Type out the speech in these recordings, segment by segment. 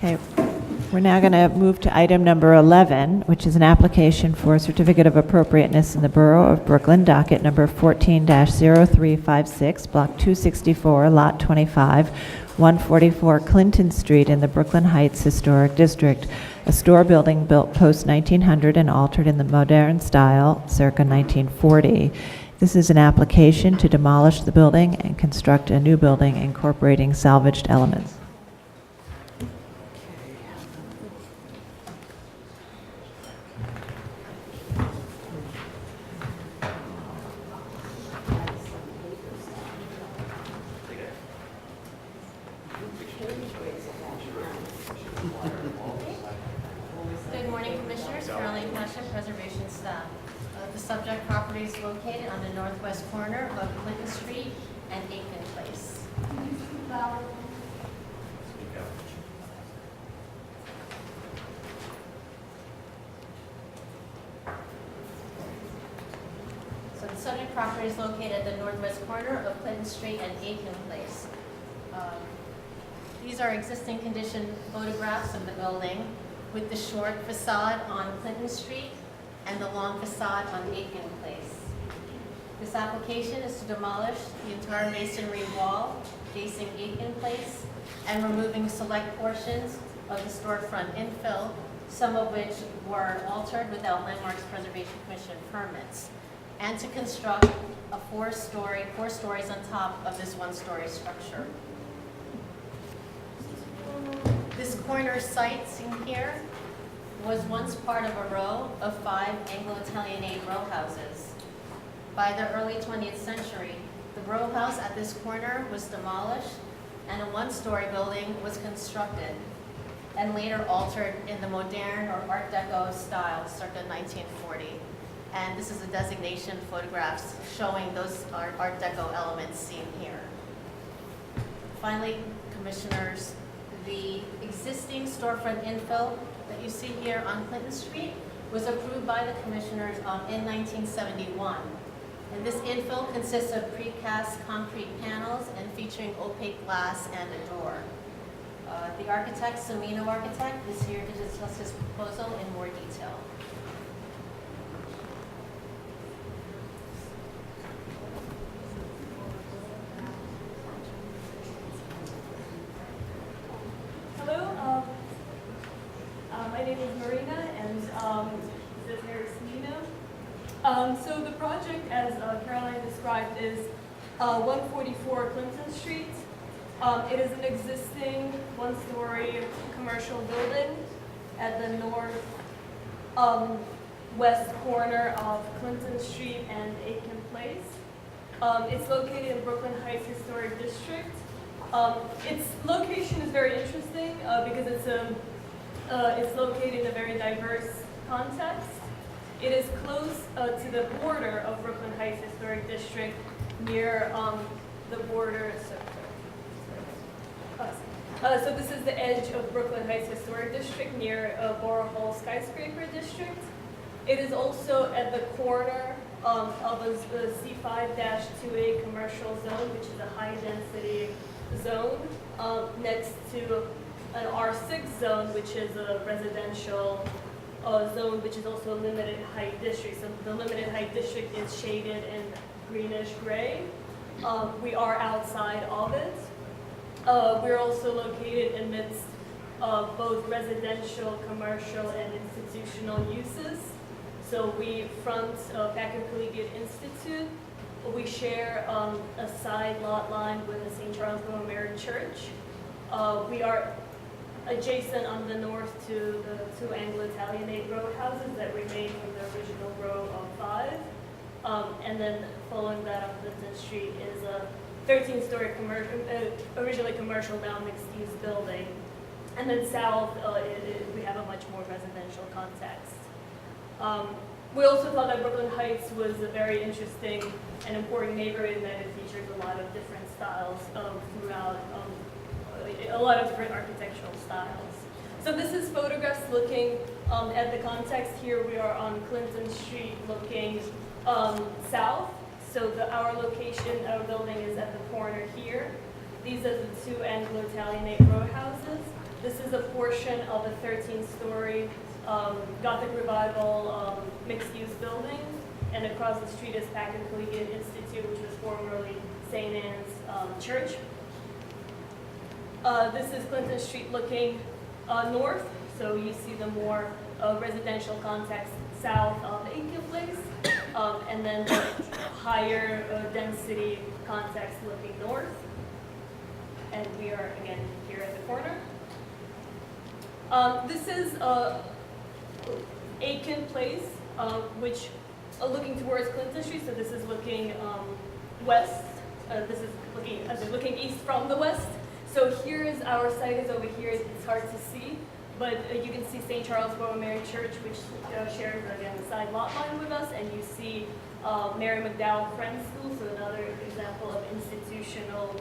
Okay, we're now going to move to item number 11, which is an application for a certificate of appropriateness in the Borough of Brooklyn, docket number 14-0356, block 264, lot 25, 144 Clinton Street in the Brooklyn Heights Historic District, a store building built post-1900 and altered in the modern style circa 1940. This is an application to demolish the building and construct a new building incorporating salvaged elements. Good morning, Commissioners. Caroline Pasha, Preservation Staff. The subject property is located on the northwest corner of Clinton Street and Aiken Place. So the subject property is located at the northwest corner of Clinton Street and Aiken Place. These are existing condition photographs of the building with the short facade on Clinton Street and the long facade on Aiken Place. This application is to demolish the entire masonry wall facing Aiken Place and removing select portions of the storefront infill, some of which were altered without Landmarks Preservation Commission permits, and to construct a four stories on top of this one-story structure. This corner site seen here was once part of a row of 5 Anglo-Italianate row houses. By the early 20th century, the row house at this corner was demolished and a one-story building was constructed and later altered in the modern or Art Deco style circa 1940. And this is a designation photographs showing those Art Deco elements seen here. Finally, Commissioners, the existing storefront infill that you see here on Clinton Street was approved by the Commissioners in 1971. And this infill consists of precast concrete panels and featuring opaque glass and a door. The architect, Semino Architect, is here to discuss his proposal in more detail. My name is Marina, and this is Mary Semino. So the project, as Caroline described, is 144 Clinton Street. It is an existing one-story commercial building at the north west corner of Clinton Street and Aiken Place. It's located in Brooklyn Heights Historic District. Its location is very interesting because it's located in a very diverse context. It is close to the border of Brooklyn Heights Historic District, near the border. So this is the edge of Brooklyn Heights Historic District, near Borough Hall Skyscraper District. It is also at the corner of the C5-2A commercial zone, which is a high-density zone, next to an R6 zone, which is a residential zone, which is also a limited height district. So the limited height district is shaded in greenish gray. We are outside of it. We're also located amidst both residential, commercial, and institutional uses. So we front Packard Collegiate Institute. We share a side lot line with the St. Charles Borromeo Church. We are adjacent on the north to the 2 Anglo-Italianate row houses that remain from the original row of 5. And then following that on Clinton Street is a 13-story originally commercial, now mixed-use building. And then south, we have a much more residential context. We also thought that Brooklyn Heights was a very interesting and important neighborhood in that it features a lot of different styles throughout, a lot of different architectural styles. So this is photographs looking at the context. Here we are on Clinton Street looking south. So our location, our building is at the corner here. These are the 2 Anglo-Italianate row houses. This is a portion of a 13-story Gothic Revival mixed-use building, and across the street is Packard Collegiate Institute, which was formerly St. Anne's Church. This is Clinton Street looking north, so you see the more residential context south of Aiken Place, and then the higher density context looking north. And we are again here at the corner. This is Aiken Place, which looking towards Clinton Street. So this is looking west. This is looking east from the west. So here is our site is over here. It's hard to see, but you can see St. Charles Borromeo Church, which shares again the side lot line with us, and you see Mary McDowell Friends School, so another example of institutional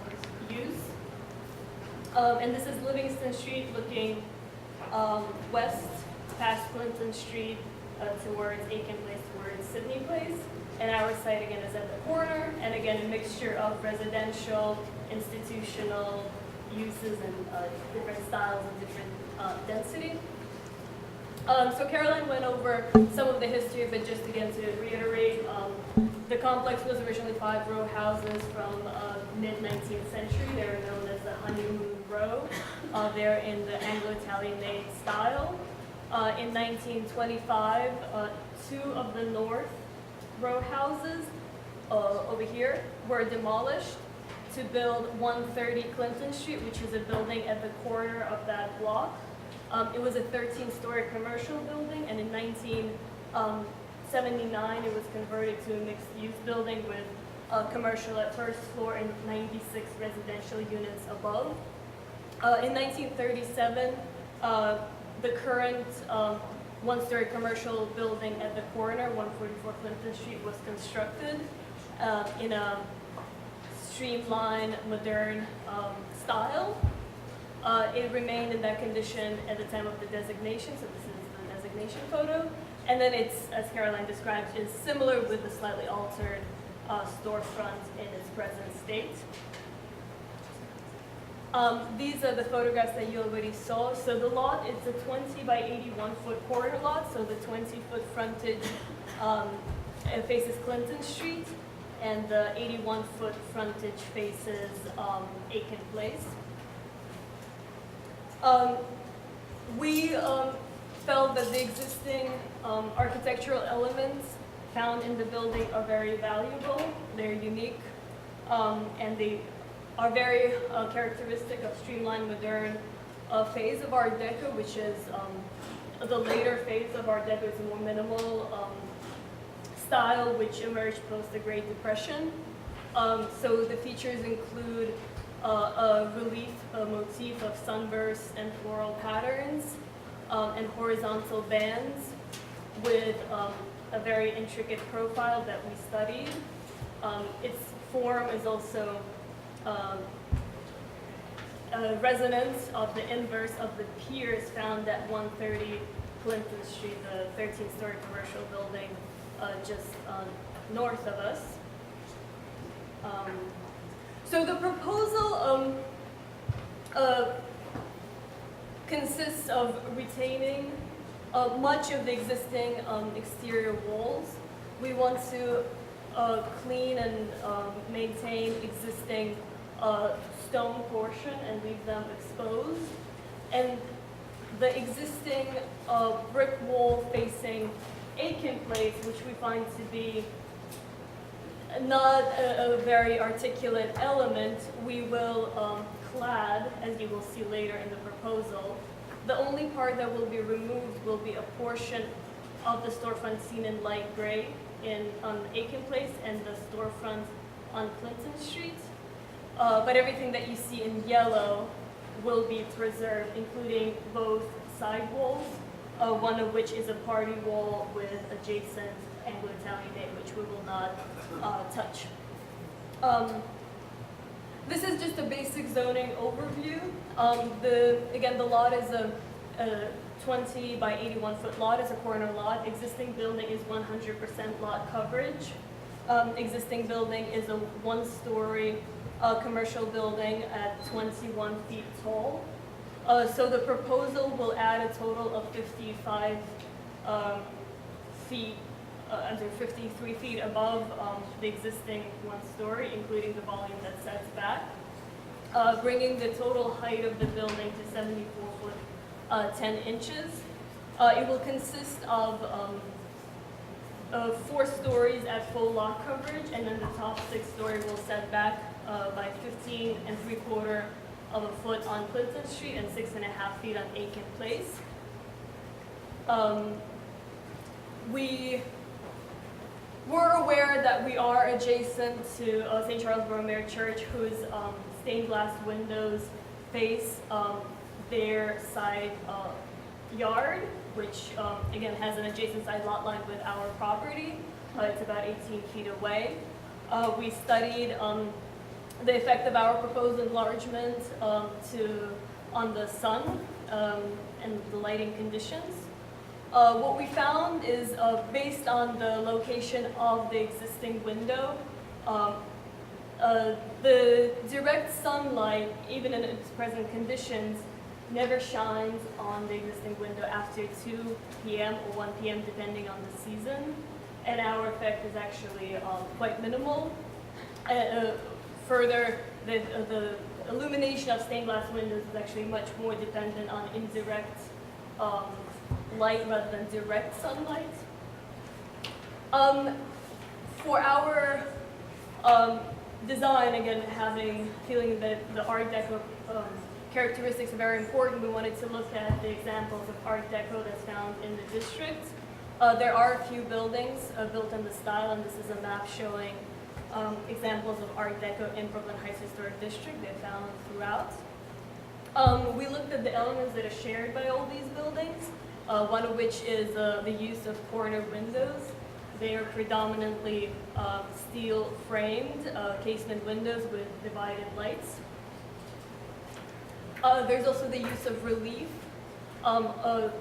use. And this is Livingston Street looking west past Clinton Street towards Aiken Place, towards Sydney Place. And our site again is at the corner, and again a mixture of residential, institutional uses and different styles and different density. So Caroline went over some of the history of it. Just again to reiterate, the complex was originally 5 row houses from mid-19th century. They were known as the Honeymoon Row. They're in the Anglo-Italian style. In 1925, 2 of the north row houses over here were demolished to build 130 Clinton Street, which is a building at the corner of that block. It was a 13-story commercial building, and in 1979 it was converted to a mixed-use building with commercial at first floor and 96 residential units above. In 1937, the current one-story commercial building at the corner, 144 Clinton Street, was constructed in a streamlined, modern style. It remained in that condition at the time of the designation, so this is the designation photo. And then it's, as Caroline described, is similar with the slightly altered storefront in its present state. These are the photographs that you already saw. So the lot is a 20 by 81 foot corner lot. So the 20-foot frontage faces Clinton Street, and the 81-foot frontage faces Aiken Place. We felt that the existing architectural elements found in the building are very valuable. They're unique, and they are very characteristic of streamlined modern phase of Art Deco, which is the later phase of Art Deco. It's a more minimal style which emerged post the Great Depression. So the features include a relief, a motif of sunburst and floral patterns, and horizontal bands with a very intricate profile that we studied. Its form is also a resonance of the inverse of the piers found at 130 Clinton Street, the 13-story commercial building just north of us. So the proposal consists of retaining much of the existing exterior walls. We want to clean and maintain existing stone portion and leave them exposed. And the existing brick wall facing Aiken Place, which we find to be not a very articulate element, we will clad, as you will see later in the proposal. The only part that will be removed will be a portion of the storefront seen in light gray on Aiken Place and the storefront on Clinton Street. But everything that you see in yellow will be preserved, including both side walls, one of which is a party wall with adjacent Anglo-Italian name, which we will not touch. This is just a basic zoning overview. Again, the lot is a 20 by 81 foot lot, is a corner lot. Existing building is 100% lot coverage. Existing building is a 1-story commercial building at 21 feet tall. So the proposal will add a total of 55 feet, 53 feet above the existing one story, including the volume that sets back, bringing the total height of the building to 74 foot 10 inches. It will consist of 4 stories at full lot coverage, and then the top 6 story will set back by 15 3/4 of a foot on Clinton Street and 6.5 feet on Aiken Place. We were aware that we are adjacent to St. Charles Borromeo Church, whose stained glass windows face their side yard, which again has an adjacent side lot line with our property. It's about 18 feet away. We studied the effect of our proposed enlargement on the sun and the lighting conditions. What we found is based on the location of the existing window, the direct sunlight, even in its present conditions, never shines on the existing window after 2 p.m. or 1 p.m. depending on the season, and our effect is actually quite minimal. Further, the illumination of stained glass windows is actually much more dependent on indirect light rather than direct sunlight. For our design, again, feeling that the Art Deco characteristics are very important, we wanted to look at the examples of Art Deco that's found in the district. There are a few buildings built in the style, and this is a map showing examples of Art Deco in Brooklyn Heights Historic District. They're found throughout. We looked at the elements that are shared by all these buildings, one of which is the use of corner windows. They are predominantly steel framed casement windows with divided lights. There's also the use of relief.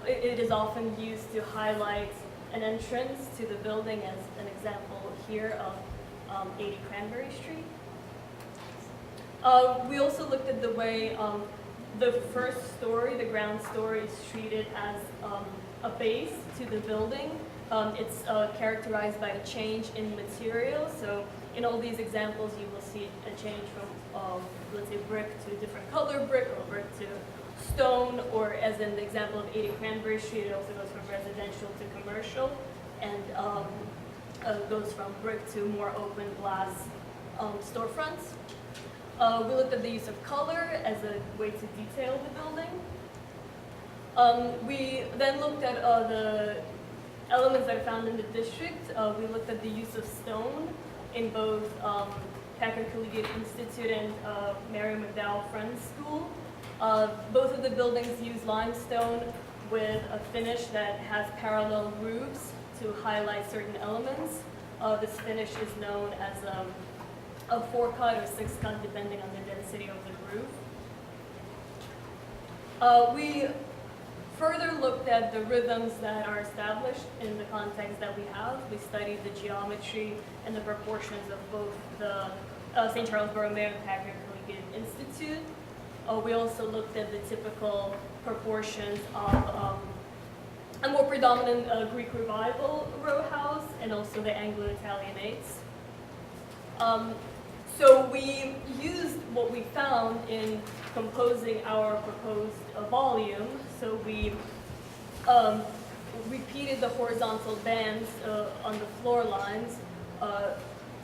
It is often used to highlight an entrance to the building, as an example here of 80 Cranberry Street. We also looked at the way the first story, the ground story, is treated as a base to the building. It's characterized by a change in material. So in all these examples, you will see a change from, let's say, brick to different color brick, or brick to stone, or as in the example of 80 Cranberry Street, it also goes from residential to commercial, and goes from brick to more open glass storefronts. We looked at the use of color as a way to detail the building. We then looked at the elements that are found in the district. We looked at the use of stone in both Packard Collegiate Institute and Mary McDowell Friends School. Both of the buildings use limestone with a finish that has parallel roofs to highlight certain elements. This finish is known as a 4-cut or 6-cut, depending on the density of the roof. We further looked at the rhythms that are established in the context that we have. We studied the geometry and the proportions of both the St. Charles Borromeo and Packard Collegiate Institute. We also looked at the typical proportions of a more predominant Greek Revival row house, and also the Anglo-Italianates. So we used what we found in composing our proposed volume. So we repeated the horizontal bands on the floor lines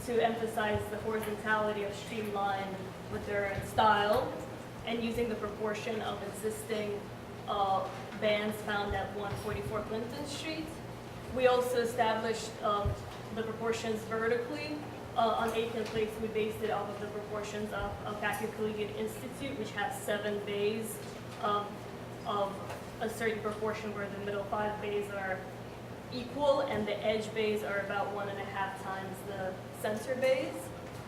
to emphasize the horizontality of streamline with their style, and using the proportion of existing bands found at 144 Clinton Street. We also established the proportions vertically. On Aiken Place, we based it off of the proportions of Packard Collegiate Institute, which has 7 bays of a certain proportion, where the middle 5 bays are equal and the edge bays are about 1.5 times the center bays.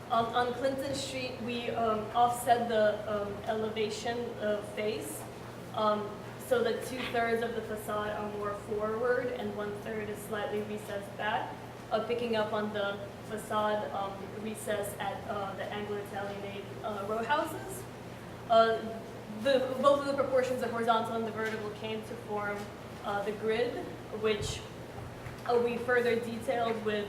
On Clinton Street, we offset the elevation face so that 2/3 of the facade are more forward and 1/3 is slightly recessed back, picking up on the facade recess at the Anglo-Italianate row houses. both of the proportions, the horizontal and the vertical, came to form the grid, which we further detailed with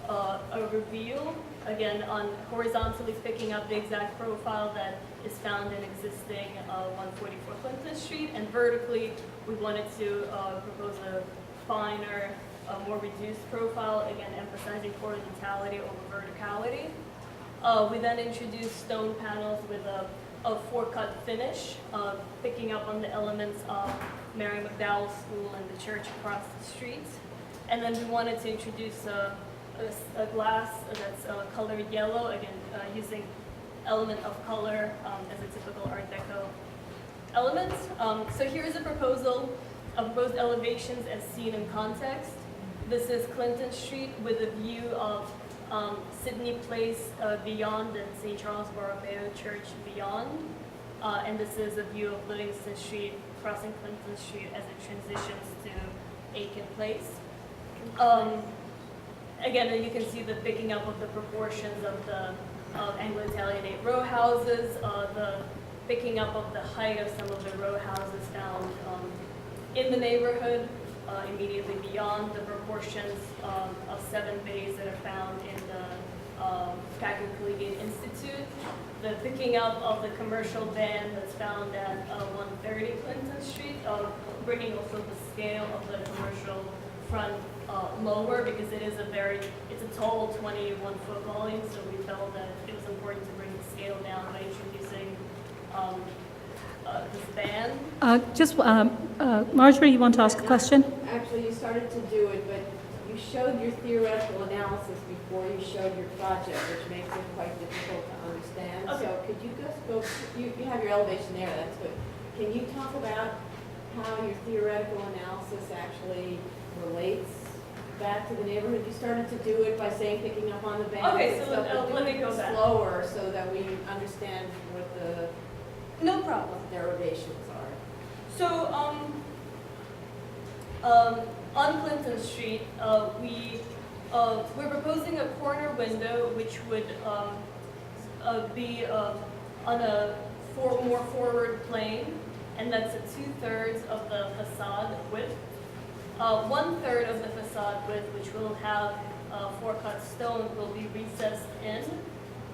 a reveal, again, on horizontally picking up the exact profile that is found in existing 144 Clinton Street, and vertically, we wanted to propose a finer, more reduced profile, again, emphasizing horizontality over verticality. We then introduced stone panels with a four-cut finish, picking up on the elements of Mary McDowell School and the church across the street. And then we wanted to introduce a glass that's colored yellow, again, using element of color as a typical Art Deco element. So here's a proposal of proposed elevations as seen in context. This is Clinton Street with a view of Sydney Place beyond and St. Charles Borromeo Church beyond. And this is a view of Livingston Street crossing Clinton Street as it transitions to Aiken Place. Again, you can see the picking up of the proportions of the Anglo-Italianate row houses, the picking up of the height of some of the row houses found in the neighborhood, immediately beyond the proportions of 7 bays that are found in the Packard Collegiate Institute, the picking up of the commercial band that's found at 130 Clinton Street, bringing also the scale of the commercial front lower, because it's a tall 21-foot volume, so we felt that it was important to bring the scale down by introducing this band. Marjorie, you want to ask a question? Actually, you started to do it, but you showed your theoretical analysis before you showed your project, which makes it quite difficult to understand. Okay. So could you just go, you have your elevation there, that's good. Can you talk about how your theoretical analysis actually relates back to the neighborhood? You started to do it by saying picking up on the bands Okay, and so stuff, but let me do go it back. slower so that we understand what the No problem. derivations are. So, on Clinton Street, we're proposing a corner window which would be on a more forward plane, and that's a 2/3 of the facade width. 1/3 of the facade width, which will have four-cut stone, will be recessed in.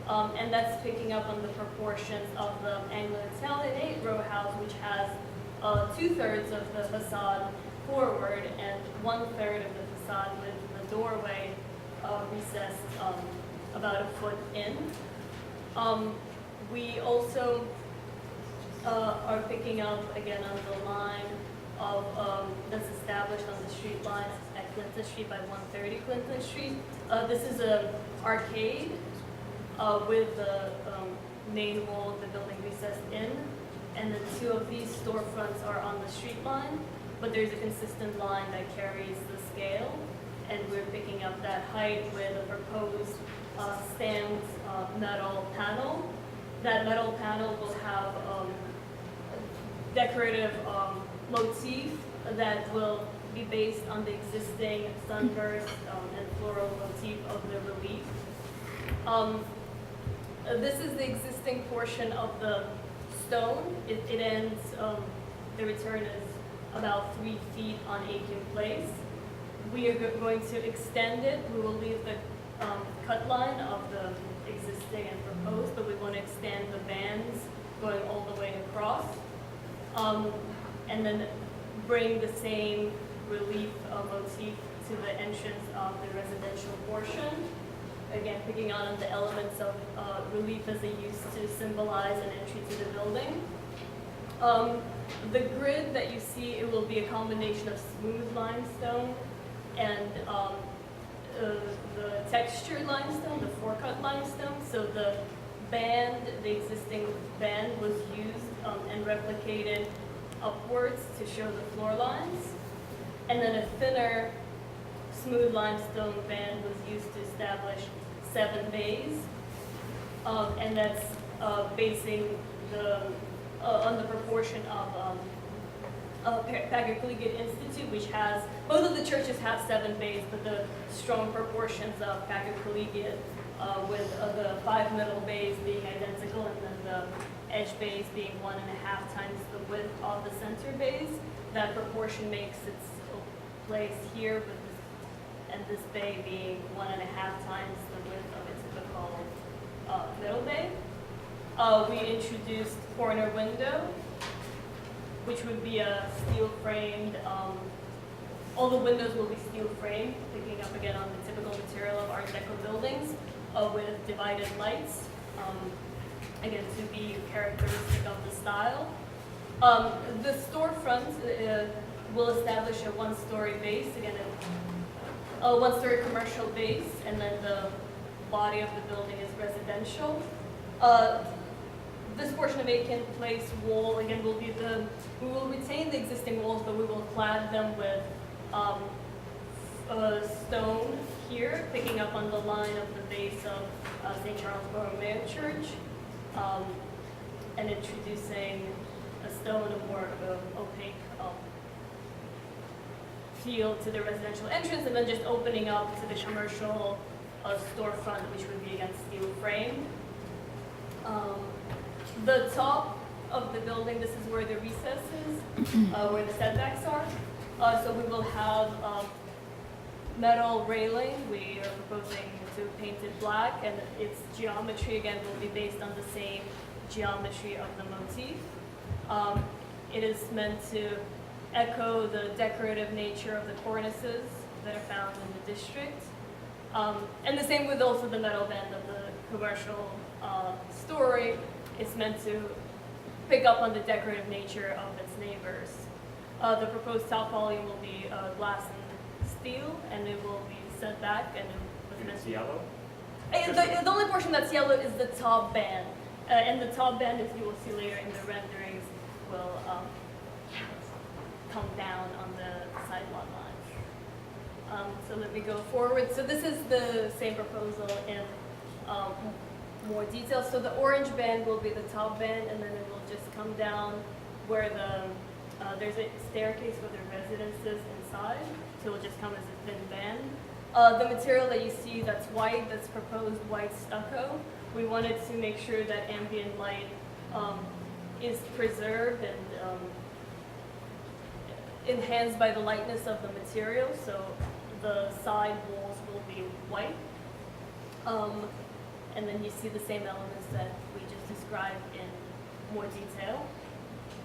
And that's picking up on the proportions of the Anglo-Italianate row house, which has 2/3 of the facade forward and 1/3 of the facade with the doorway recessed about a foot in. We also are picking up again on the line of that's established on the street line at Clinton Street by 130 Clinton Street. This is an arcade with the main wall of the building recessed in, and the two of these storefronts are on the street line, but there's a consistent line that carries the scale, and we're picking up that height with a proposed stamped metal panel. That metal panel will have a decorative motif that will be based on the existing sunburst and floral motif of the relief. This is the existing portion of the stone. It ends, the return is about 3 feet on Aiken Place. We are going to extend it. We will leave the cut line of the existing and proposed, but we want to extend the bands going all the way across. And then bring the same relief motif to the entrance of the residential portion. Again, picking on the elements of relief as they used to symbolize an entry to the building. The grid that you see, it will be a combination of smooth limestone and the textured limestone, the four-cut limestone. So the band, the existing band was used and replicated upwards to show the floor lines. And then a thinner smooth limestone band was used to establish 7 bays. And that's basing on the proportion of Packard Collegiate Institute, which has, both of the churches have 7 bays, but the strong proportions of Packard Collegiate with the 5 middle bays being identical and then the edge bays being 1.5 times the width of the center bays. That proportion makes its place here with this, and this bay being 1.5 times the width of its typical middle bay. We introduced corner window, which would be a steel framed, all the windows will be steel framed, picking up again on the typical material of Art Deco buildings with divided lights, again to be characteristic of the style. The storefront will establish a 1-story base, again a 1-story commercial base, and then the body of the building is residential. This portion of Aiken Place wall, again, we will retain the existing walls, but we will clad them with stone here, picking up on the line of the base of St. Charles Borromeo Church, and introducing a stone of more of an opaque feel to the residential entrance, and then just opening up to the commercial storefront, which would be again steel framed. The top of the building, this is where the recess is, where the setbacks are. So we will have metal railing. We are proposing to paint it black, and its geometry again will be based on the same geometry of the motif. It is meant to echo the decorative nature of the cornices that are found in the district. And the same with also the metal band of the commercial story. It's meant to pick up on the decorative nature of its neighbors. The proposed top volume will be glass and steel, and it will be set back. And It's yellow? the only portion that's yellow is the top band. And the top band, as you will see later in the renderings, will come down on the sidewalk line. So let me go forward. So this is the same proposal in more detail. So the orange band will be the top band, and then it will just come down where there's a staircase with the residences inside. So it will just come as a thin band. The material that you see that's white, that's proposed white stucco, we wanted to make sure that ambient light is preserved and enhanced by the lightness of the material. So the side walls will be white. And then you see the same elements that we just described in more detail.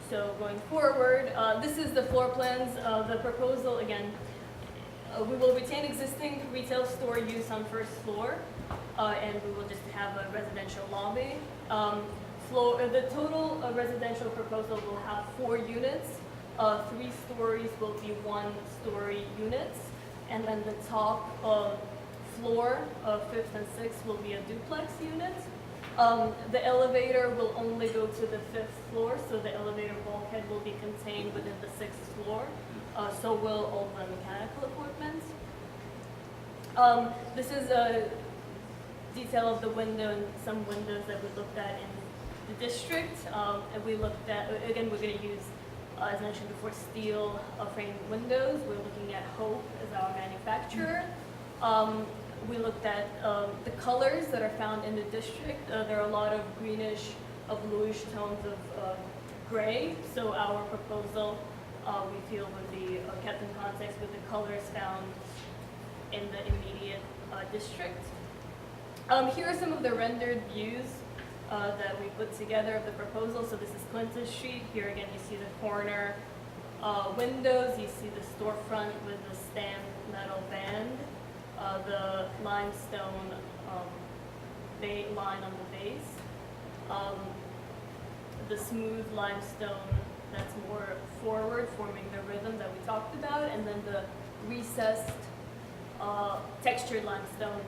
So going forward, this is the floor plans. The proposal, again, we will retain existing retail store use on first floor, and we will just have a residential lobby. The total residential proposal will have 4 units. 3 stories will be 1-story units, and then the top floor, 5th and 6th, will be a duplex unit. The elevator will only go to the 5th floor, so the elevator bulkhead will be contained within the 6th floor. So will all the mechanical equipment. This is a detail of the window and some windows that we looked at in the district. And we looked at, again, we're going to use, as mentioned before, steel frame windows. We're looking at Hope as our manufacturer. We looked at the colors that are found in the district. There are a lot of greenish, bluish tones of gray. So our proposal, we feel, would be kept in context with the colors found in the immediate district. Here are some of the rendered views that we put together of the proposal. So this is Clinton Street. Here again, you see the corner windows. You see the storefront with the stamped metal band. The limestone line on the base, the smooth limestone that's more forward, forming the rhythm that we talked about, and then the recessed textured limestone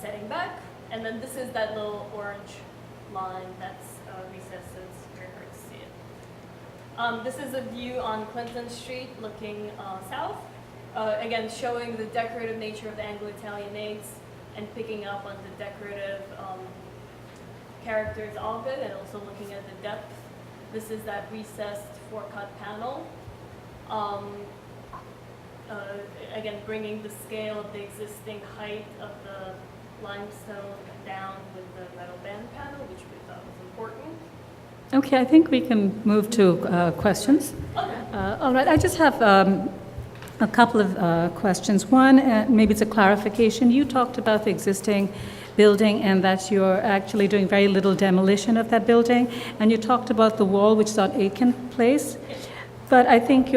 setting back, and then this is that little orange line that's recessed, so it's very hard to see it. This is a view on Clinton Street looking south. Again, showing the decorative nature of the Anglo-Italianates and picking up on the decorative characters of it, and also looking at the depth. This is that recessed 4-cut panel. Again, bringing the scale of the existing height of the limestone down with the metal band panel, which we thought was important. Okay, I think we can move to questions. All right, I just have a couple of questions. One, maybe it's a clarification. You talked about the existing building and that you're actually doing very little demolition of that building. And you talked about the wall, which is on Aiken Place. But I think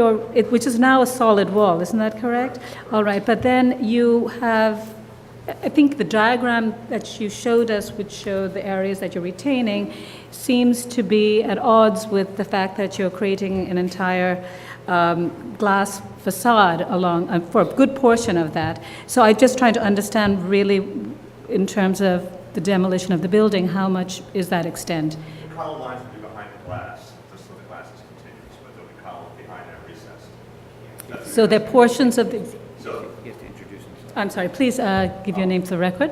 which is now a solid wall, isn't that correct? All right, but then you have, I think the diagram that you showed us, which showed the areas that you're retaining, seems to be at odds with the fact that you're creating an entire glass facade along for a good portion of that. So I'm just trying to understand really, in terms of the demolition of the building, how much is that extent? The column lines will be behind the glass, just so the glass is continuous, but there'll be columns behind that recessed. So there are portions of the, So, I'm sorry, please give your name to the record.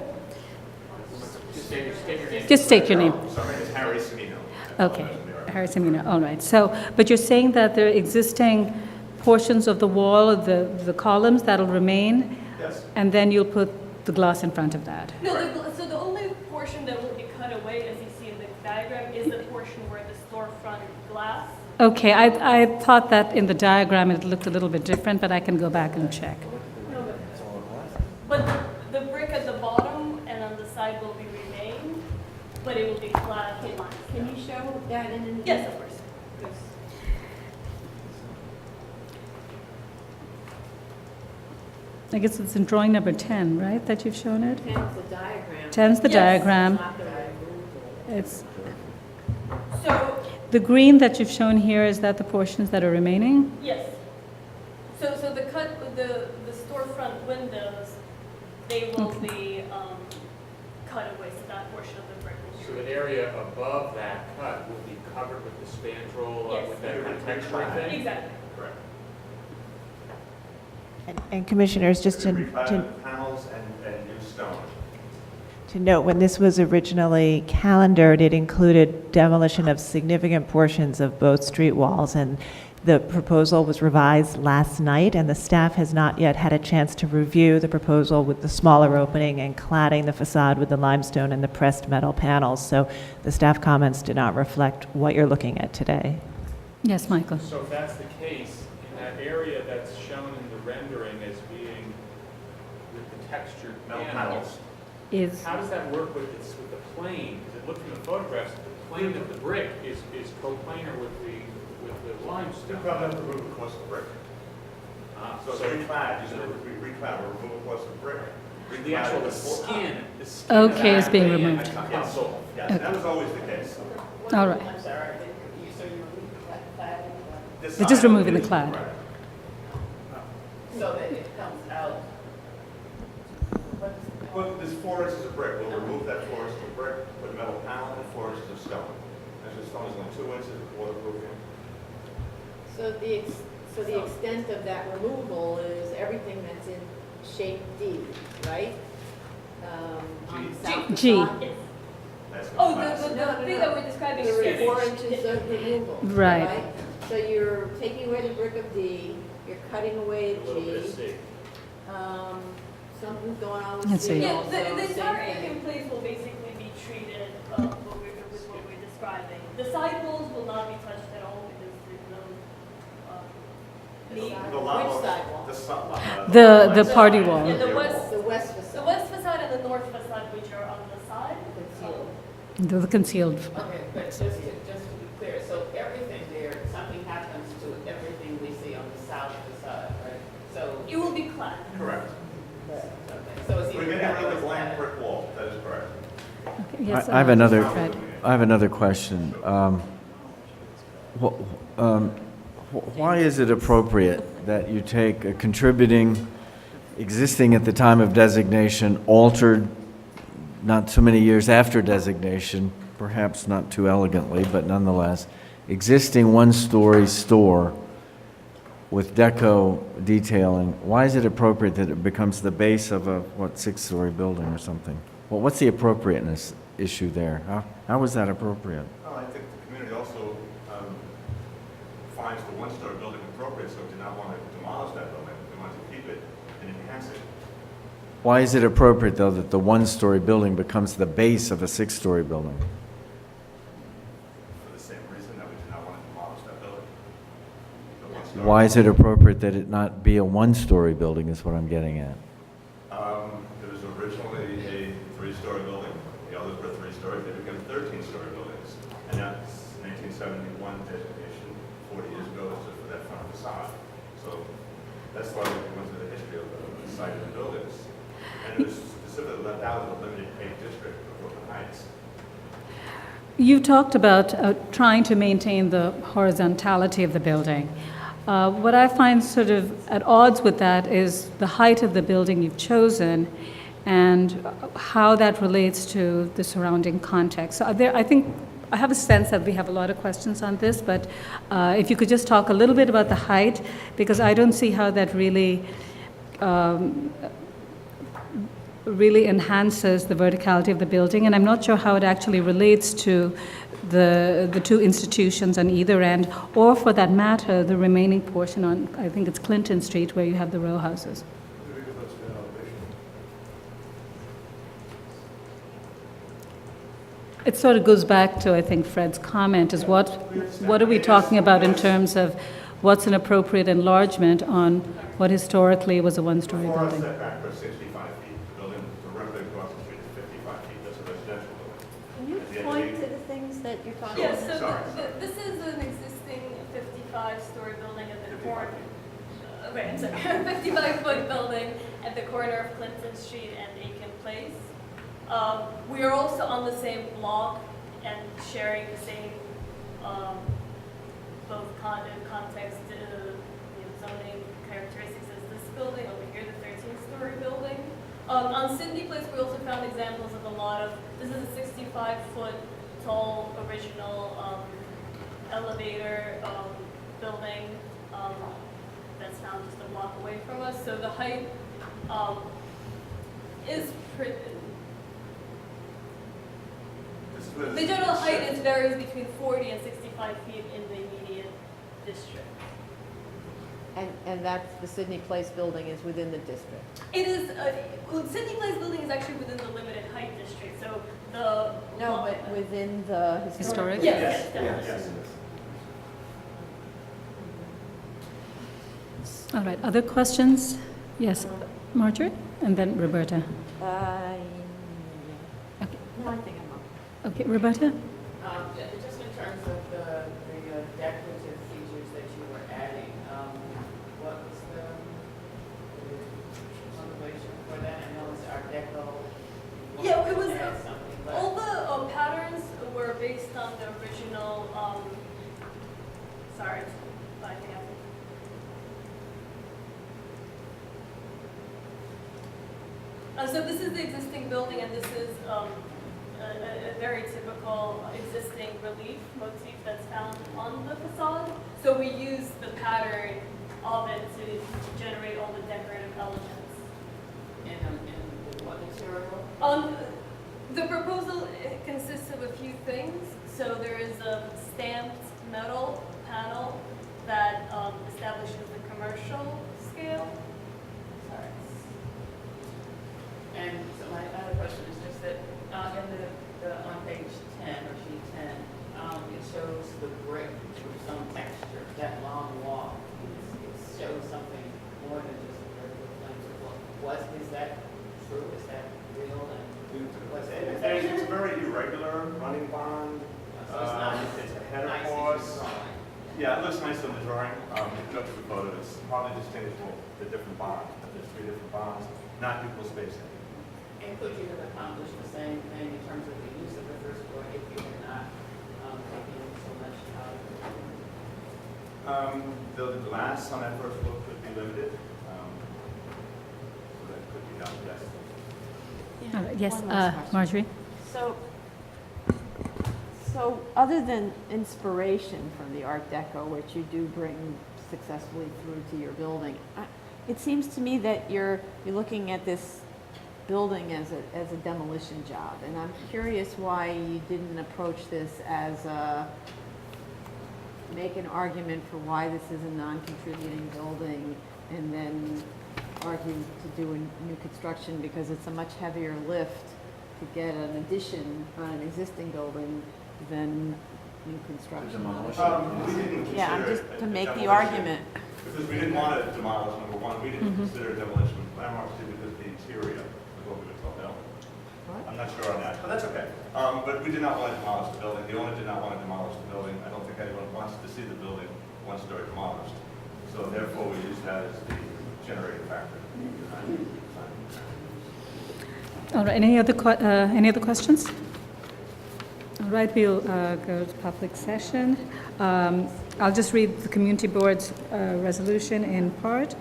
state your name. Just state your name. So my name is Harry Semino. Okay, Harris Amina, all right. So, but you're saying that there are existing portions of the wall, the columns that'll remain, Yes. and then you'll put the glass in front of that? No, so the only portion that will be cut away, as you see in the diagram, is the portion where the storefront glass. Okay, I thought that in the diagram it looked a little bit different, but I can go back and check. No, but the brick at the bottom and on the side will be remain, but it will be flat. Can you show that in? Yes, of course. I guess it's in drawing number 10, right, that you've shown it? Ten's the diagram. 10's the Yes. diagram. Not the removal. It's, So, the green that you've shown here, is that the portions that are remaining? yes. So the storefront windows, they will be cut away, so that portion of the brick will be So removed. the area above that cut will be covered with the spandrel, Yes. with that kind of texture thing? Exactly. Correct. And Commissioners, just to Panels and new stone. note, when this was originally calendared, it included demolition of significant portions of both street walls, and the proposal was revised last night, and the staff has not yet had a chance to review the proposal with the smaller opening and cladding the facade with the limestone and the pressed metal panels. So the staff comments do not reflect what you're looking at today. Yes, Michael? So if that's the case, in that area that's shown in the rendering as being with the textured Metal panels, Is, how does that work with the plane? Because it looked in the photographs, the plane of the brick is coplanar with the The limestone. problem is remove the course of brick. So it's reclad, you said reclad, or remove the course of brick. The actual, the skin of Okay, is that being thing and removed. the console. Yes, that was always the case. all right. I'm sorry, so you're cladding, This They're just side removing the is- clad. right. so that it comes out. Well, there's 4 inches of brick, we'll remove that 4 inches of brick, put a metal panel and 4 inches of stone. And the stone is only 2 inches of waterproofing. So the extent of that removal is everything that's in shape D, right? On the south G. facade? Yes. That's the Oh, class. the thing that we're describing is There were 4 finished. inches of removal. Right. So you're taking away the brick of D, you're cutting away A little bit of G. C. Something's going on with Let's C see. Yeah, also, the entire same thing. Aiken place will basically be treated with what we're describing. The side walls will not be touched at all because there's no need. The lot Which line- sidewalk? The so- lot The line party side. wall. Yeah, the Yeah, west, The west the facade. west facade and the north facade, which are on the side. Concealed. The concealed. Okay, but just to be clear, so everything there, something happens to everything we see on the south facade, right? So, It will be clad. Correct. so it's We're either getting that rid or of the it's blank that. brick wall, that is correct. Okay, yes, I have another, Fred. I have another question. Why is it appropriate that you take a contributing, existing at the time of designation, altered not too many years after designation, perhaps not too elegantly, but nonetheless, existing one-story store with deco detailing, why is it appropriate that it becomes the base of a, what, 6-story building or something? Well, what's the appropriateness issue there? How is that appropriate? Well, I think the community also finds the one-story building appropriate, so did not want to demolish that building. They wanted to keep it and enhance it. Why is it appropriate, though, that the one-story building becomes the base of a six-story building? For the same reason that we do not want to demolish that building. The one-story Why is it appropriate that it not be a one-story building, is what I'm getting at? It was originally a three-story building. The others were three-story. They became 13-story buildings. And that's 1971 designation, 40 years ago, was just for that front facade. So that's why we went through the history of the site of the buildings. And it was specifically left out of the limited pay district of Brooklyn Heights. You talked about trying to maintain the horizontality of the building. What I find sort of at odds with that is the height of the building you've chosen and how that relates to the surrounding context. So I think I have a sense that we have a lot of questions on this, but if you could just talk a little bit about the height, because I don't see how that really really enhances the verticality of the building, and I'm not sure how it actually relates to the two institutions on either end, or for that matter, the remaining portion on, I think it's Clinton Street, where you have the row houses. It sort of goes back to, I think, Fred's comment, is what are we talking about in terms of what's an appropriate enlargement on what historically was a one-story Before our building? setback was 65 feet. The building directly across the street is 55 feet. That's a residential building. Can you At the end of point the- to the things that you're talking Yeah, about? so Sorry. this is an existing 55-story building at the 55 corner. feet. Right, I'm sorry, 55-foot building at the corner of Clinton Street and Aiken Place. We are also on the same block and sharing the same, both context, zoning characteristics as this building, over here, the 13-story building. On Sydney Place, we also found examples of a lot of, this is a 65-foot tall original elevator building that's found just a block away from us. So the height is pretty, the general height is varies between 40 and 65 feet in the immediate district. And that's, the Sydney Place building is within the district. It is, Sydney Place building is actually within the limited height district, so the. No, but within the historic. Historic? Yes, yes, Yes, definitely. yes. All right, other questions? Yes, Marjorie, and then Roberta. Yeah. Okay. No, I think I'm up. Okay, Roberta? Just in terms of the decorative features that you were adding, what was the motivation for that? I know it's Art Deco. You Yeah, wanted it was, to add something, but- all the patterns were based on the original, sorry, I think I have to. So this is the existing building, and this is a very typical existing relief motif that's found on the facade. So we use the pattern of it to generate all the decorative elements. In what material? The proposal consists of a few things. So there is a stamped metal panel that establishes the commercial scale. Sorry. And so my other question is just that, in on page 10 or sheet 10, it shows the brick with some texture, that long wall. It shows something more than just a brick with flames of wood. Is that true? Is that real? And what's it? It's a very irregular running bond. So it's not It's a header nice in course. your drawing. Yeah, it looks nice on the drawing. If you look at the photo, it's hardly distinguishable, the different bonds. But there's three different bonds, not equal spacing. And could you have accomplished the same thing in terms of the use of the first floor if you had not taken so much out of it? The glass on that first floor could be limited. So that could be done, yes. All right, yes, One last question. Marjorie? So other than inspiration from the Art Deco, which you do bring successfully through to your building, it seems to me that you're looking at this building as a demolition job, and I'm curious why you didn't approach this as make an argument for why this is a non-contributing building, and then arguing to do a new construction because it's a much heavier lift to get an addition on an existing building than new construction. We didn't Yeah, I'm consider just it to a make the demolition. argument. Because we didn't want to demolish, number one, we didn't consider demolition landmarks because the interior is what we were told, no? I'm not sure on that, but that's okay. But we did not want to demolish the building, the owner did not want to demolish the building. I don't think anyone wants to see the building one story demolished. So therefore, we used that as the generating factor. All right, any other questions? All right, we'll go to public session. I'll just read the community board's resolution in part.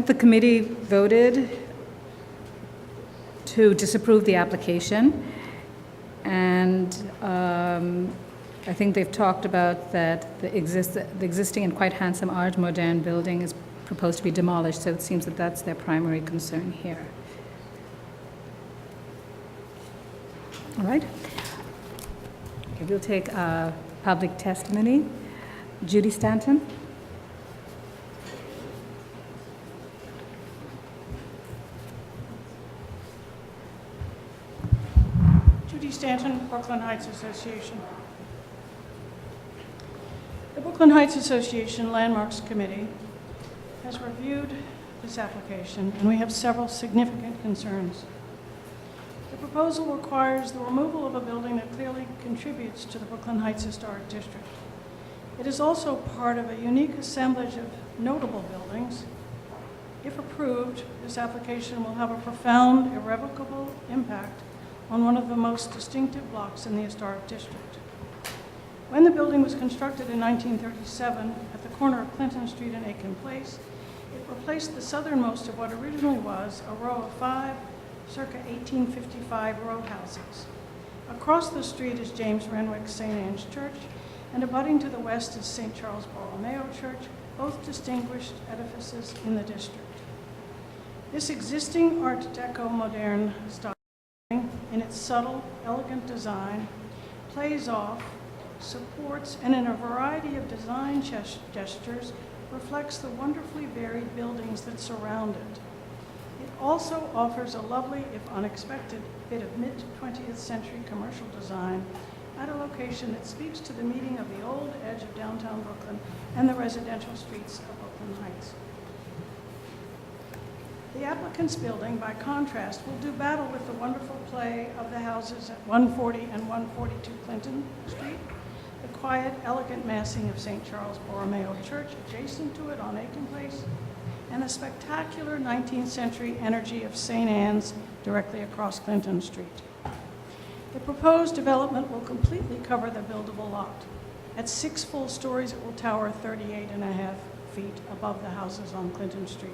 The committee voted to disapprove the application, and I think they've talked about that the existing and quite handsome Art Moderne building is proposed to be demolished, so it seems that that's their primary concern here. All right. Okay, we'll take public testimony. Judy Stanton. Judy Stanton, Brooklyn Heights Association. The Brooklyn Heights Association Landmarks Committee has reviewed this application, and we have several significant concerns. The proposal requires the removal of a building that clearly contributes to the Brooklyn Heights Historic District. It is also part of a unique assemblage of notable buildings. If approved, this application will have a profound, irrevocable impact on one of the most distinctive blocks in the historic district. When the building was constructed in 1937 at the corner of Clinton Street and Aiken Place, it replaced the southernmost of what originally was a row of 5 circa 1855 row houses. Across the street is James Renwick's St. Anne's Church, and abutting to the west is St. Charles Borromeo Church, both distinguished edifices in the district. This existing Art Deco modern style, in its subtle, elegant design, plays off, supports, and in a variety of design gestures, reflects the wonderfully varied buildings that surround it. It also offers a lovely, if unexpected, bit of mid-20th century commercial design at a location that speaks to the meeting of the old edge of downtown Brooklyn and the residential streets of Brooklyn Heights. The applicant's building, by contrast, will do battle with the wonderful play of the houses at 140 and 142 Clinton Street, the quiet, elegant massing of St. Charles Borromeo Church adjacent to it on Aiken Place, and the spectacular 19th century energy of St. Anne's directly across Clinton Street. The proposed development will completely cover the buildable lot. At 6 full stories, it will tower 38.5 feet above the houses on Clinton Street.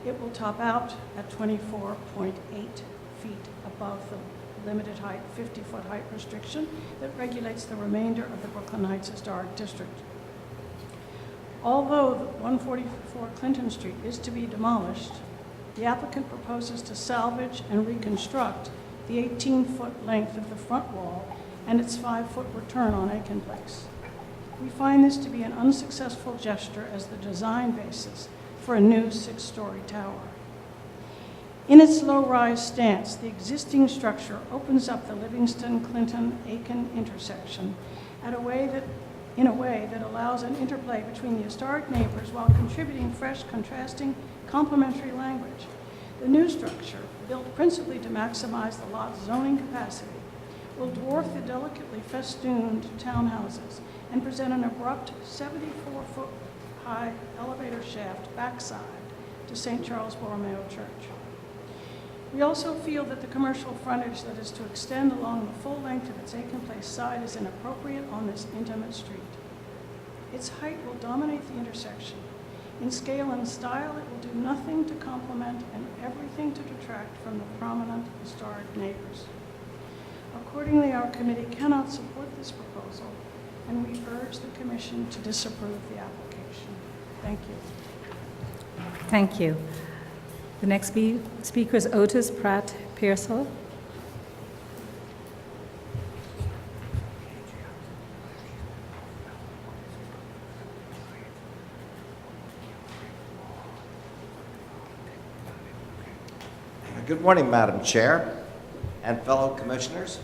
It will top out at 24.8 feet above the limited height, 50-foot height restriction that regulates the remainder of the Brooklyn Heights Historic District. Although 144 Clinton Street is to be demolished, the applicant proposes to salvage and reconstruct the 18-foot length of the front wall and its 5-foot return on Aiken Place. We find this to be an unsuccessful gesture as the design basis for a new 6-story tower. In its low-rise stance, the existing structure opens up the Livingston-Clinton-Aiken intersection in a way that allows an interplay between the historic neighbors while contributing fresh, contrasting, complementary language. The new structure, built principally to maximize the lot's zoning capacity, will dwarf the delicately festooned townhouses and present an abrupt 74-foot high elevator shaft backside to St. Charles Borromeo Church. We also feel that the commercial frontage that is to extend along the full length of its Aiken Place side is inappropriate on this intimate street. Its height will dominate the intersection. In scale and style, it will do nothing to complement and everything to detract from the prominent historic neighbors. Accordingly, our committee cannot support this proposal, and we urge the Commission to disapprove the application. Thank you. Thank you. The next speaker is Otis Pratt Pearsall. Good morning, Madam Chair and fellow commissioners.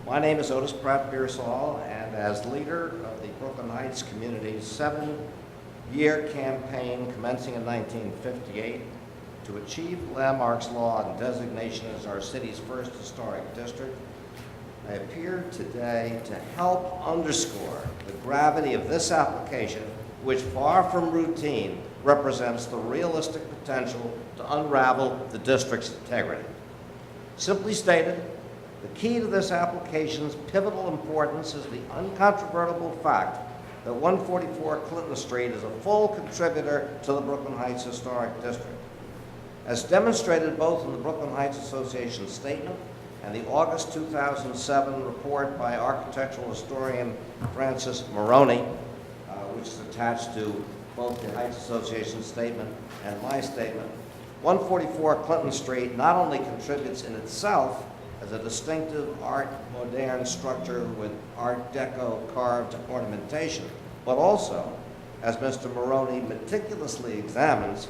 My name is Otis Pratt Beersall, and as leader of the Brooklyn Heights Community's 7-year campaign commencing in 1958 to achieve Landmarks Law and designation as our city's first historic district, I appear today to help underscore the gravity of this application, which, far from routine, represents the realistic potential to unravel the district's integrity. Simply stated, the key to this application's pivotal importance is the uncontrovertible fact that 144 Clinton Street is a full contributor to the Brooklyn Heights Historic District. As demonstrated both in the Brooklyn Heights Association statement and the August 2007 report by architectural historian Francis Maroney, which is attached to both the Heights Association statement and my statement, 144 Clinton Street not only contributes in itself as a distinctive Art Moderne structure with Art Deco carved ornamentation, but also, as Mr. Maroney meticulously examines,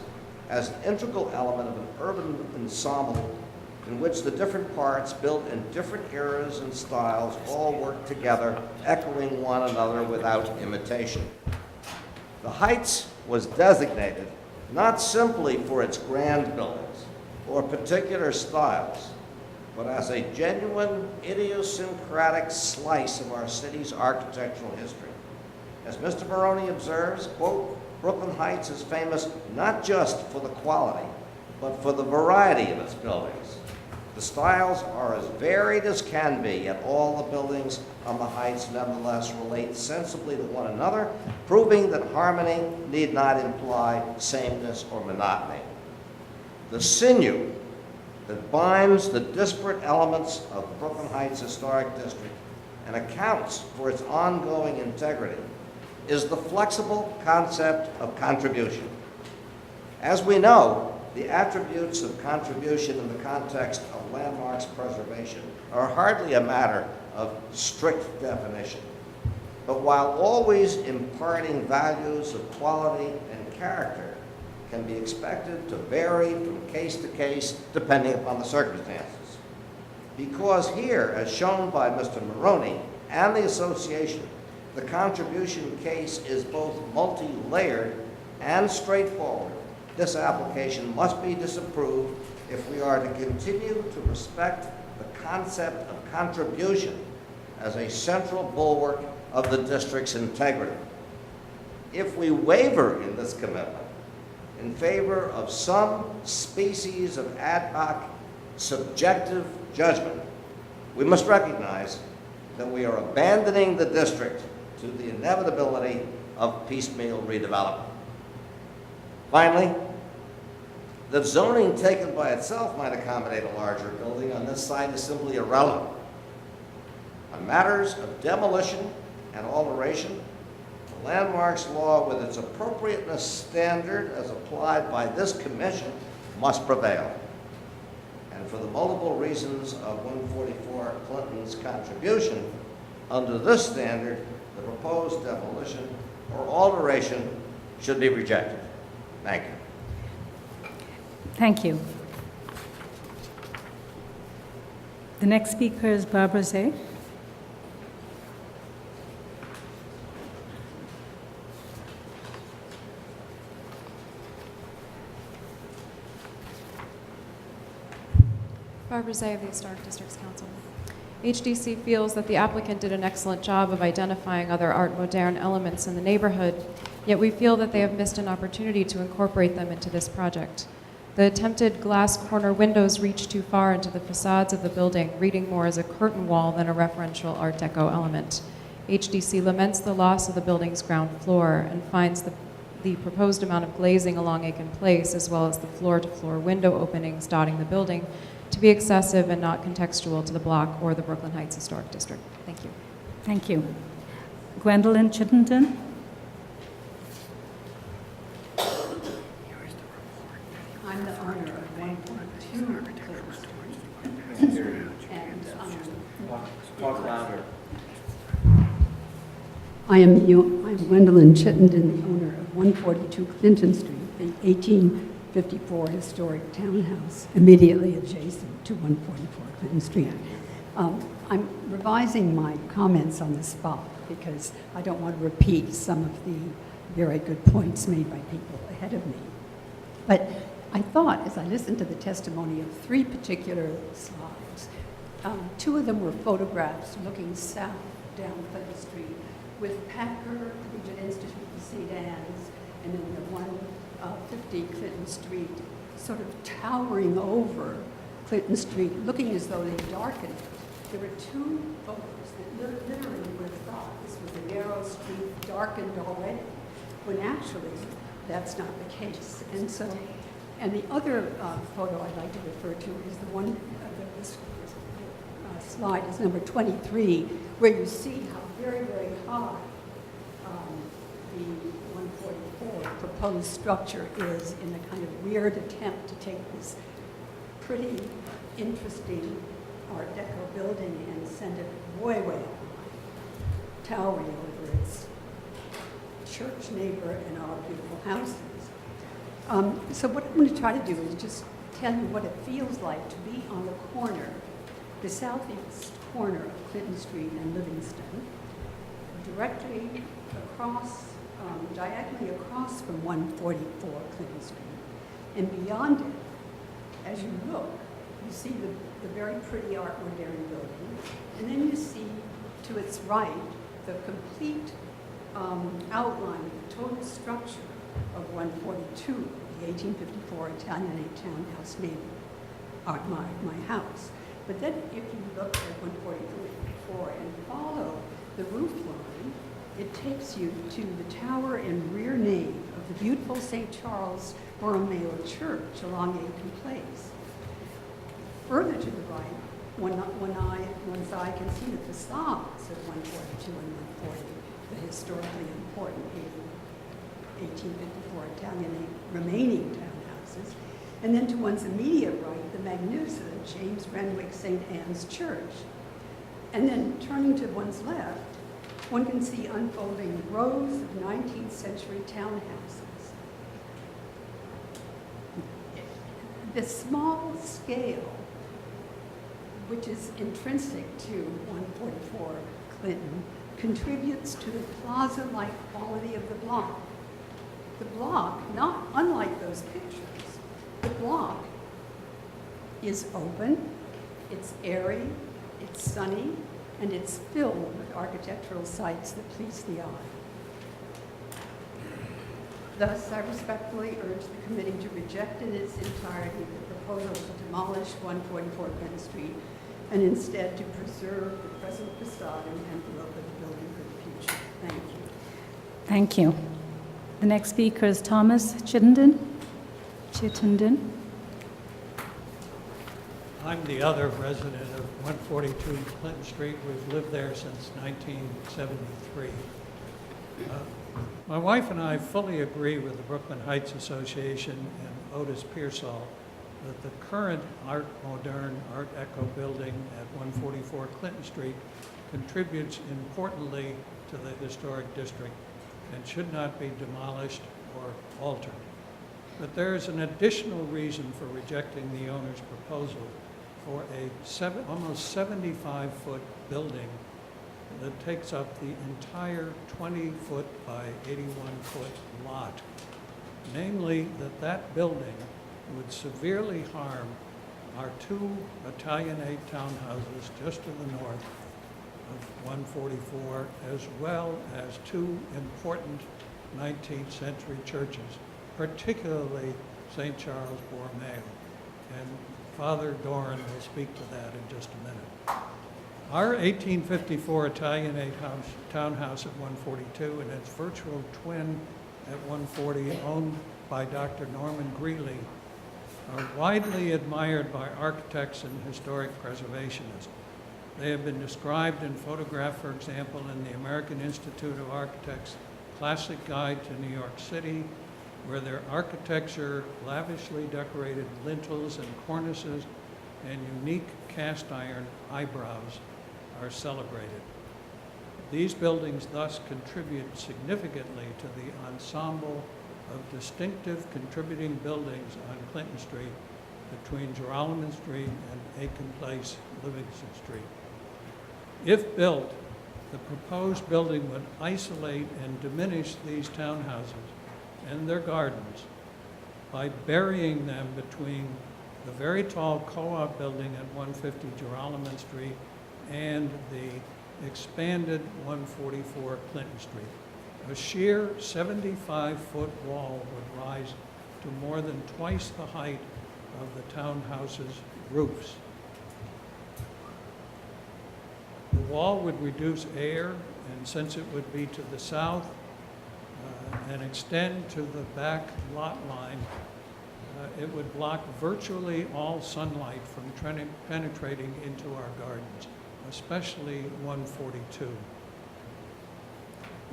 as an integral element of an urban ensemble in which the different parts, built in different eras and styles, all work together, echoing one another without imitation. The Heights was designated not simply for its grand buildings or particular styles, but as a genuine idiosyncratic slice of our city's architectural history. As Mr. Maroney observes, quote, Brooklyn Heights is famous not just for the quality, but for the variety of its buildings. The styles are as varied as can be, yet all the buildings on the Heights nevertheless relate sensibly to one another, proving that harmony need not imply sameness or monotony. The sinew that binds the disparate elements of the Brooklyn Heights Historic District and accounts for its ongoing integrity is the flexible concept of contribution. As we know, the attributes of contribution in the context of landmarks preservation are hardly a matter of strict definition. But while always imparting values of quality and character, can be expected to vary from case to case depending upon the circumstances. Because here, as shown by Mr. Maroney and the association, the contribution case is both multi-layered and straightforward. This application must be disapproved if we are to continue to respect the concept of contribution as a central bulwark of the district's integrity. If we waver in this commitment in favor of some species of ad hoc subjective judgment, we must recognize that we are abandoning the district to the inevitability of piecemeal redevelopment. Finally, that zoning taken by itself might accommodate a larger building on this site is simply irrelevant. On matters of demolition and alteration, the Landmarks Law, with its appropriateness standard as applied by this commission, must prevail. And for the multiple reasons of 144 Clinton's contribution, under this standard, the proposed demolition or alteration should be rejected. Thank you. Thank you. The next speaker is Barbara Zay. Barbara Zay of the Historic Districts Council. HDC feels that the applicant did an excellent job of identifying other Art Moderne elements in the neighborhood, yet we feel that they have missed an opportunity to incorporate them into this project. The attempted glass corner windows reach too far into the facades of the building, reading more as a curtain wall than a referential Art Deco element. HDC laments the loss of the building's ground floor and finds the proposed amount of glazing along Aiken Place, as well as the floor-to-floor window openings dotting the building, to be excessive and not contextual to the block or the Brooklyn Heights Historic District. Thank you. Thank you. Gwendolyn Chittenden. I'm the owner of 142 Clinton Street. Talk louder. I'm Gwendolyn Chittenden, the owner of 142 Clinton Street, the 1954 historic townhouse immediately adjacent to 144 Clinton Street. I'm revising my comments on the spot because I don't want to repeat some of the very good points made by people ahead of me. But I thought, as I listened to the testimony of three particular slides, two of them were photographs looking south down Clinton Street with Packer, Collegiate Institute of St. Anne's, and then the 150 Clinton Street sort of towering over Clinton Street, looking as though they darkened it. There were two photos that literally would have thought this was a narrow street darkened already, when actually that's not the case. And the other photo I'd like to refer to is the one, this slide is number 23, where you see how very, very high the 144 proposed structure is in a kind of weird attempt to take this pretty interesting Art Deco building and send it way, way up high, towering over its church neighbor and our beautiful houses. So what I'm going to try to do is just tell you what it feels like to be on the corner, the southeast corner of Clinton Street and Livingston, directly across, diagonally across from 144 Clinton Street. And beyond it, as you look, you see the very pretty Art Moderne building, and then you see to its right the complete outline of the total structure of 142, the 1854 Italianate townhouse neighbor, my house. But then if you look at 144 and follow the roof line, it takes you to the tower and rear nave of the beautiful St. Charles Borromeo Church along Aiken Place. Further to the right, one's eye can see the facades of 142 and 140, the historically important 1854 Italianate remaining townhouses. And then to one's immediate right, the magnificent James Renwick St. Anne's Church. And then turning to one's left, one can see unfolding rows of 19th century townhouses. The small scale, which is intrinsic to 144 Clinton, contributes to the plaza-like quality of the block. The block, not unlike those pictures, the block is open, it's airy, it's sunny, and it's filled with architectural sites that please the eye. Thus, I respectfully urge the committee to reject in its entirety the proposal to demolish 144 Clinton Street and instead to preserve the present facade and envelope of the building for the future. Thank you. Thank you. The next speaker is Thomas Chittenden. I'm the other resident of 142 Clinton Street. We've lived there since 1973. My wife and I fully agree with the Brooklyn Heights Association and Otis Pearsall that the current Art Moderne, Art Deco building at 144 Clinton Street contributes importantly to the historic district and should not be demolished or altered. But there is an additional reason for rejecting the owner's proposal for a almost 75-foot building that takes up the entire 20-foot by 81-foot lot. Namely, that building would severely harm our two Italianate townhouses just to the north of 144, as well as two important 19th century churches, particularly St. Charles Borromeo. And Father Doran will speak to that in just a minute. Our 1854 Italianate townhouse at 142 and its virtual twin at 140, owned by Dr. Norman Greeley, are widely admired by architects and historic preservationists. They have been described and photographed, for example, in the American Institute of Architects' Classic Guide to New York City, where their architecture, lavishly decorated lintels and cornices, and unique cast iron eyebrows are celebrated. These buildings thus contribute significantly to the ensemble of distinctive contributing buildings on Clinton Street between Girolamo Street and Aiken Place, Livingston Street. If built, the proposed building would isolate and diminish these townhouses and their gardens by burying them between the very tall co-op building at 150 Girolamo Street and the expanded 144 Clinton Street. A sheer 75-foot wall would rise to more than twice the height of the townhouses' roofs. The wall would reduce air, and since it would be to the south and extend to the back lot line, it would block virtually all sunlight from penetrating into our gardens, especially 142.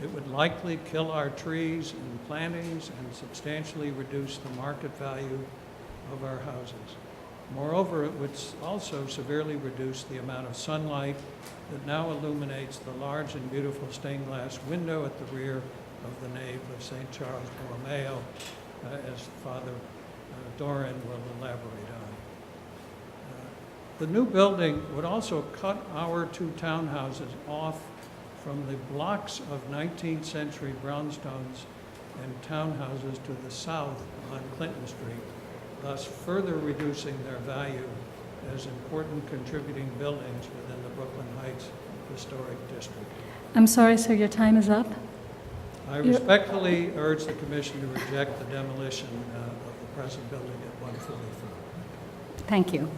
It would likely kill our trees and plantings and substantially reduce the market value of our houses. Moreover, it would also severely reduce the amount of sunlight that now illuminates the large and beautiful stained glass window at the rear of the nave of St. Charles Borromeo, as Father Doran will elaborate on. The new building would also cut our two townhouses off from the blocks of 19th century brownstones and townhouses to the south on Clinton Street, thus further reducing their value as important contributing buildings within the Brooklyn Heights Historic District. I'm sorry, sir, your time is up. I respectfully urge the Commission to reject the demolition of the present building at 144. Thank you.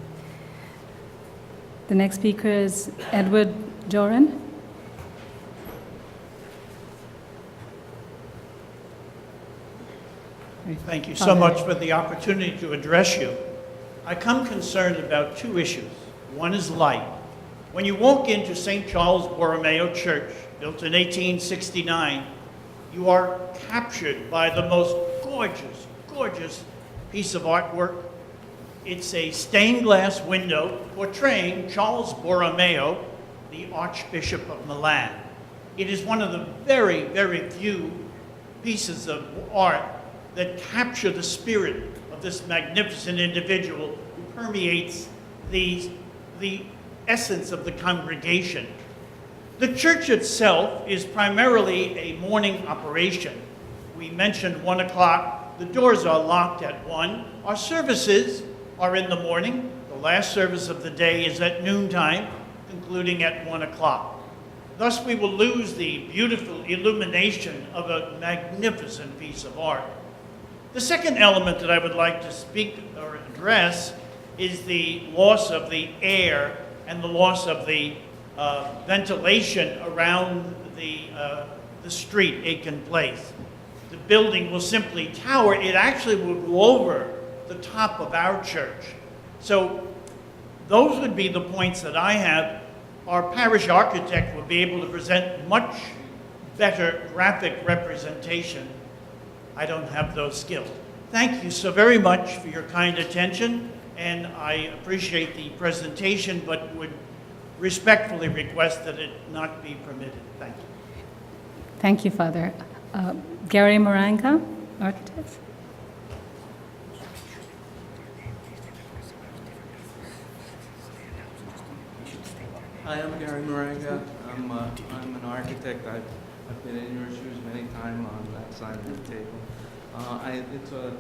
The next speaker is Edward Doran. Thank you so much for the opportunity to address you. I come concerned about two issues. One is light. When you walk into St. Charles Borromeo Church, built in 1869, you are captured by the most gorgeous, gorgeous piece of artwork. It's a stained glass window portraying Charles Borromeo, the Archbishop of Milan. It is one of the very, very few pieces of art that capture the spirit of this magnificent individual who permeates the essence of the congregation. The church itself is primarily a morning operation. We mentioned 1 o'clock. The doors are locked at 1. Our services are in the morning. The last service of the day is at noontime, concluding at 1 o'clock. Thus, we will lose the beautiful illumination of a magnificent piece of art. The second element that I would like to speak or address is the loss of the air and the loss of the ventilation around the street, Aiken Place. The building will simply tower. It actually will go over the top of our church. So those would be the points that I have. Our parish architect will be able to present much better graphic representation. I don't have those skills. Thank you so very much for your kind attention, and I appreciate the presentation, but would respectfully request that it not be permitted. Thank you. Thank you, Father. Gary Maranga, architect. Hi, I'm Gary Maranga. I'm an architect. I've been in your shoes many times on that side of the table. It's a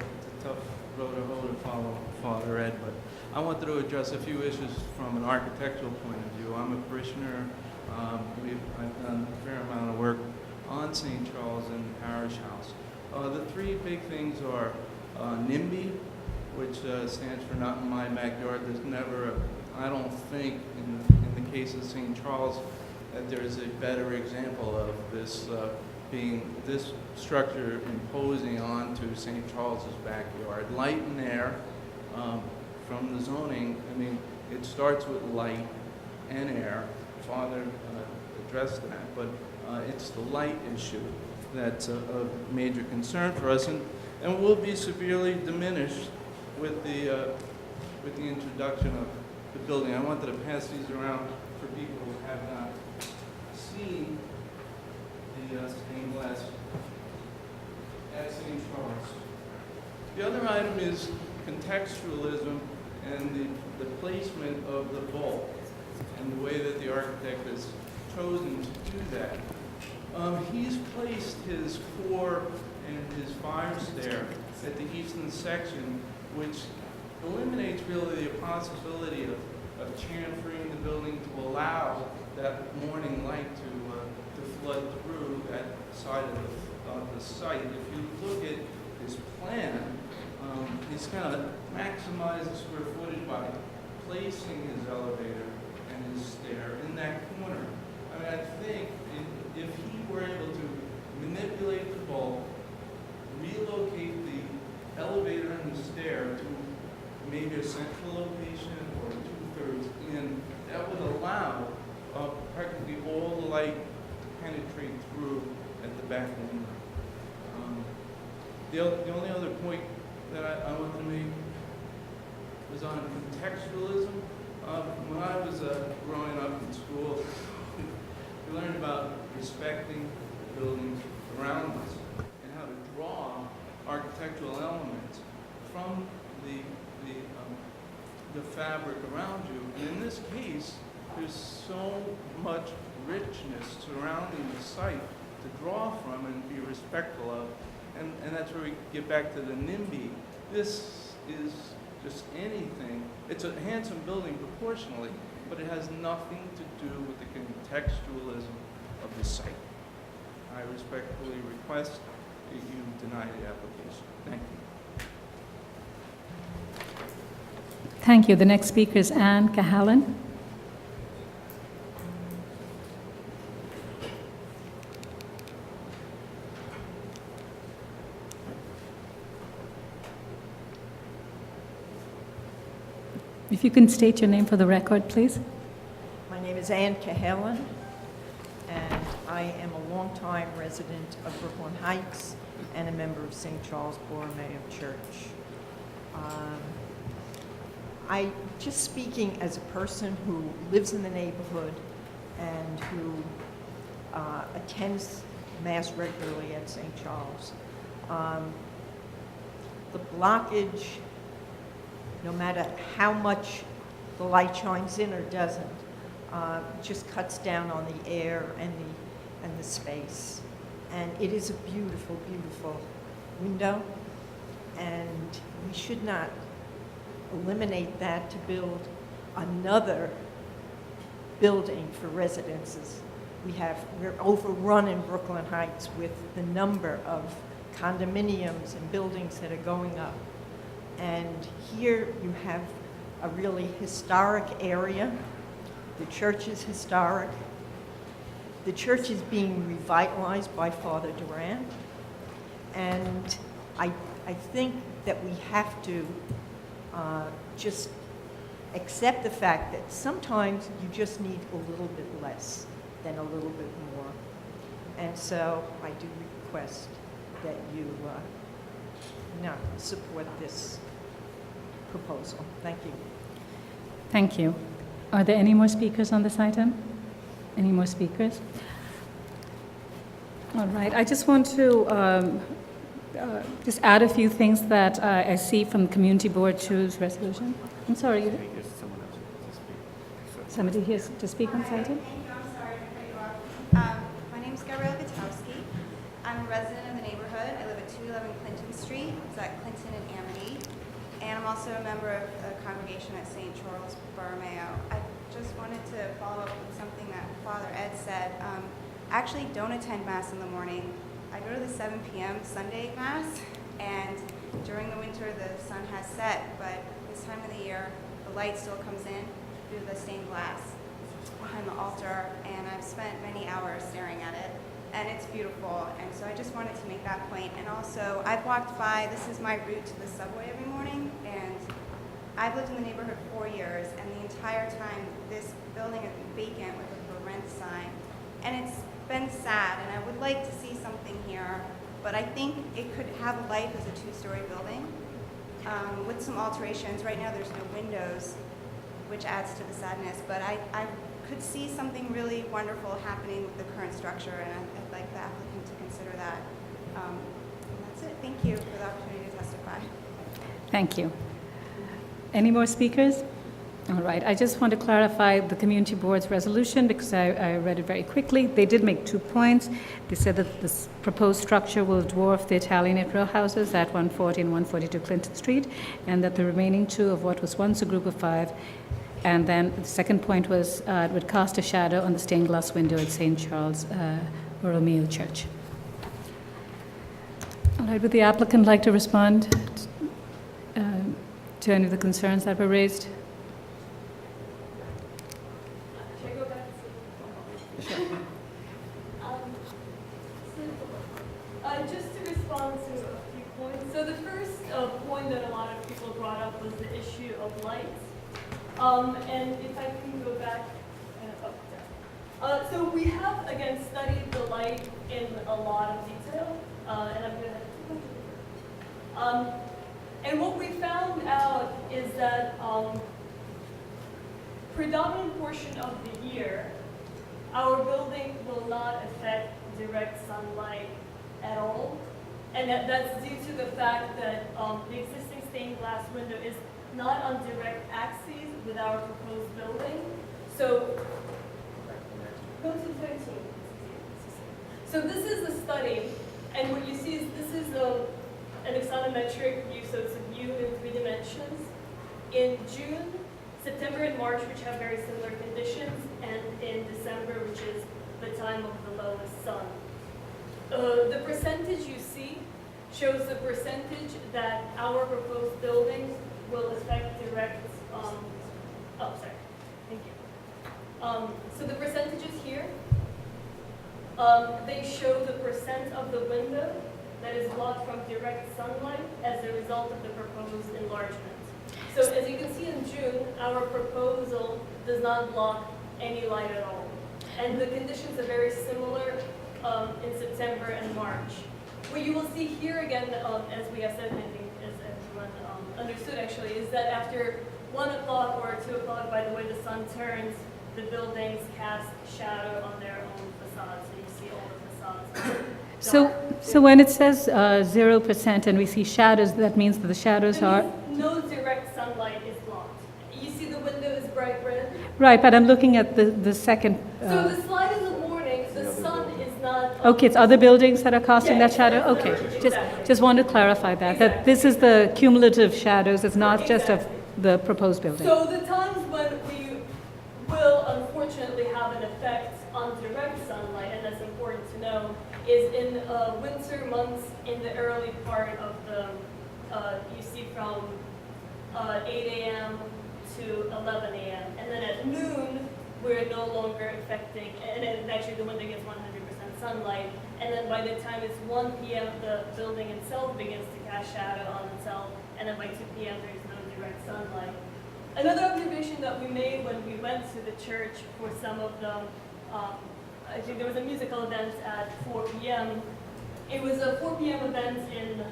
tough road to hoe to follow, Father Ed, but I wanted to address a few issues from an architectural point of view. I'm a parishioner. I've done a fair amount of work on St. Charles and the Parish House. The three big things are NIMBY, which stands for Not in My Backyard. There's never, I don't think, in the case of St. Charles, that there is a better example of this this structure imposing onto St. Charles's backyard. Light and air, from the zoning, I mean, it starts with light and air. Father addressed that, but it's the light issue that's a major concern for us, and will be severely diminished with the introduction of the building. I wanted to pass these around for people who have not seen the stained glass at St. Charles. The other item is contextualism and the placement of the vault and the way that the architect has chosen to do that. He's placed his core and his fire stair at the eastern section, which eliminates really the possibility of chamfering the building to allow that morning light to flood through that side of the site. If you look at his plan, he's kind of maximized the square footage by placing his elevator and his stair in that corner. I mean, I think if he were able to manipulate the vault, relocate the elevator and the stair to maybe a central location or 2/3 in, that would allow practically all the light to penetrate through at the back window. The only other point that I wanted to make was on contextualism. When I was growing up in school, we learned about respecting the buildings around us and how to draw architectural elements from the fabric around you. And in this case, there's so much richness surrounding the site to draw from and be respectful of. And that's where we get back to the NIMBY. This is just anything. It's a handsome building proportionally, but it has nothing to do with the contextualism of the site. I respectfully request that you deny the application. Thank you. Thank you. The next speaker is Anne Cahalan. If you can state your name for the record, please. My name is Ann Cahalan, and I am a longtime resident of Brooklyn Heights and a member of St. Charles Borromeo Church. Just speaking as a person who lives in the neighborhood and who attends Mass regularly at St. Charles, the blockage, no matter how much the light shines in or doesn't, just cuts down on the air and the space. And it is a beautiful, beautiful window, and we should not eliminate that to build another building for residences. We're overrun in Brooklyn Heights with the number of condominiums and buildings that are going up. And here you have a really historic area. The church is historic. The church is being revitalized by Father Duran. And I think that we have to just accept the fact that sometimes you just need a little bit less than a little bit more. And so I do request that you not support this proposal. Thank you. Thank you. Are there any more speakers on this item? Any more speakers? All right. I just want to just add a few things that I see from the Community Board Choose resolution. I'm sorry. Somebody here to speak on this item? I'm sorry to cut you off. My name is Gabrielle Gutowski. I'm a resident of the neighborhood. I live at 211 Clinton Street. It's at Clinton and Amity. And I'm also a member of the congregation at St. Charles Borromeo. I just wanted to follow up with something that Father Ed said. I actually don't attend Mass in the morning. I go to the 7 p.m. Sunday Mass, and during the winter the sun has set, but this time of the year the light still comes in through the stained glass behind the altar, and I've spent many hours staring at it, and it's beautiful. And so I just wanted to make that point. And also, I've walked by, this is my route to the subway every morning, and I've lived in the neighborhood 4 years, and the entire time this building has been vacant with a for rent sign. And it's been sad, and I would like to see something here, but I think it could have a life as a 2-story building with some alterations. Right now there's no windows, which adds to the sadness, but I could see something really wonderful happening with the current structure, and I'd like the applicant to consider that. And that's That's it. Thank you for the opportunity to testify. Thank you. Any more speakers? All right, I just want to clarify the community board's resolution because I read it very quickly. They did make 2 points. They said that this proposed structure will dwarf the Italianate row houses at 140 and 142 Clinton Street, and that the remaining 2 of what was once a group of 5. And then the second point was it would cast a shadow on the stained glass window at St. Charles Borromeo Church. All right, would the applicant like to respond to any of the concerns that were raised? Should I go back to? Sure. Just to respond to a few points. So the first point that a lot of people brought up was the issue of lights. And if I can go back up there. So we have, again, studied the light in a lot of detail. And I'm going to... and what we found out is that predominant portion of the year, our building will not affect direct sunlight at all. And that's due to the fact that the existing stained glass window is not on direct axes with our proposed building. So, go to 13. So this is the study, and what you see is this is an axonometric view, so it's a view in 3 dimensions. In June, September and March, which have very similar conditions, and in December, which is the time of the lowest sun. The percentage you see shows the percentage that our proposed buildings will affect direct, thank you. So the percentages here, they show the percent of the window that is blocked from direct sunlight as a result of the proposed enlargement. So as you can see in June, our proposal does not block any light at all. And the conditions are very similar in September and March. What you will see here again, as we have said, I think as everyone understood actually, is that after 1 o'clock or 2 o'clock, by the way the sun turns, the buildings cast shadow on their own facades. So you see all the facades. So when it says 0% and we see shadows, that means that the shadows are... No direct sunlight is blocked. You see the window is bright red? Right, but I'm looking at the second... So the slide in the morning, the sun is not... Okay, it's other buildings that are casting Yes, that shadow? Okay, just wanted to clarify that, that this is the cumulative shadows, it's not just of the proposed building. So the times when we will unfortunately have an effect on direct sunlight, and that's important to know, is in winter months in the early part of the, you see from 8 a.m. to 11 a.m. And then at noon, we're no longer affecting, and then actually the window gets 100% sunlight. And then by the time it's 1 p.m., the building itself begins to cast shadow on itself. And then by 2 p.m., there's no direct sunlight. Another observation that we made when we went to the church for some of them, I think there was a musical event at 4 p.m. It was a 4 p.m. event in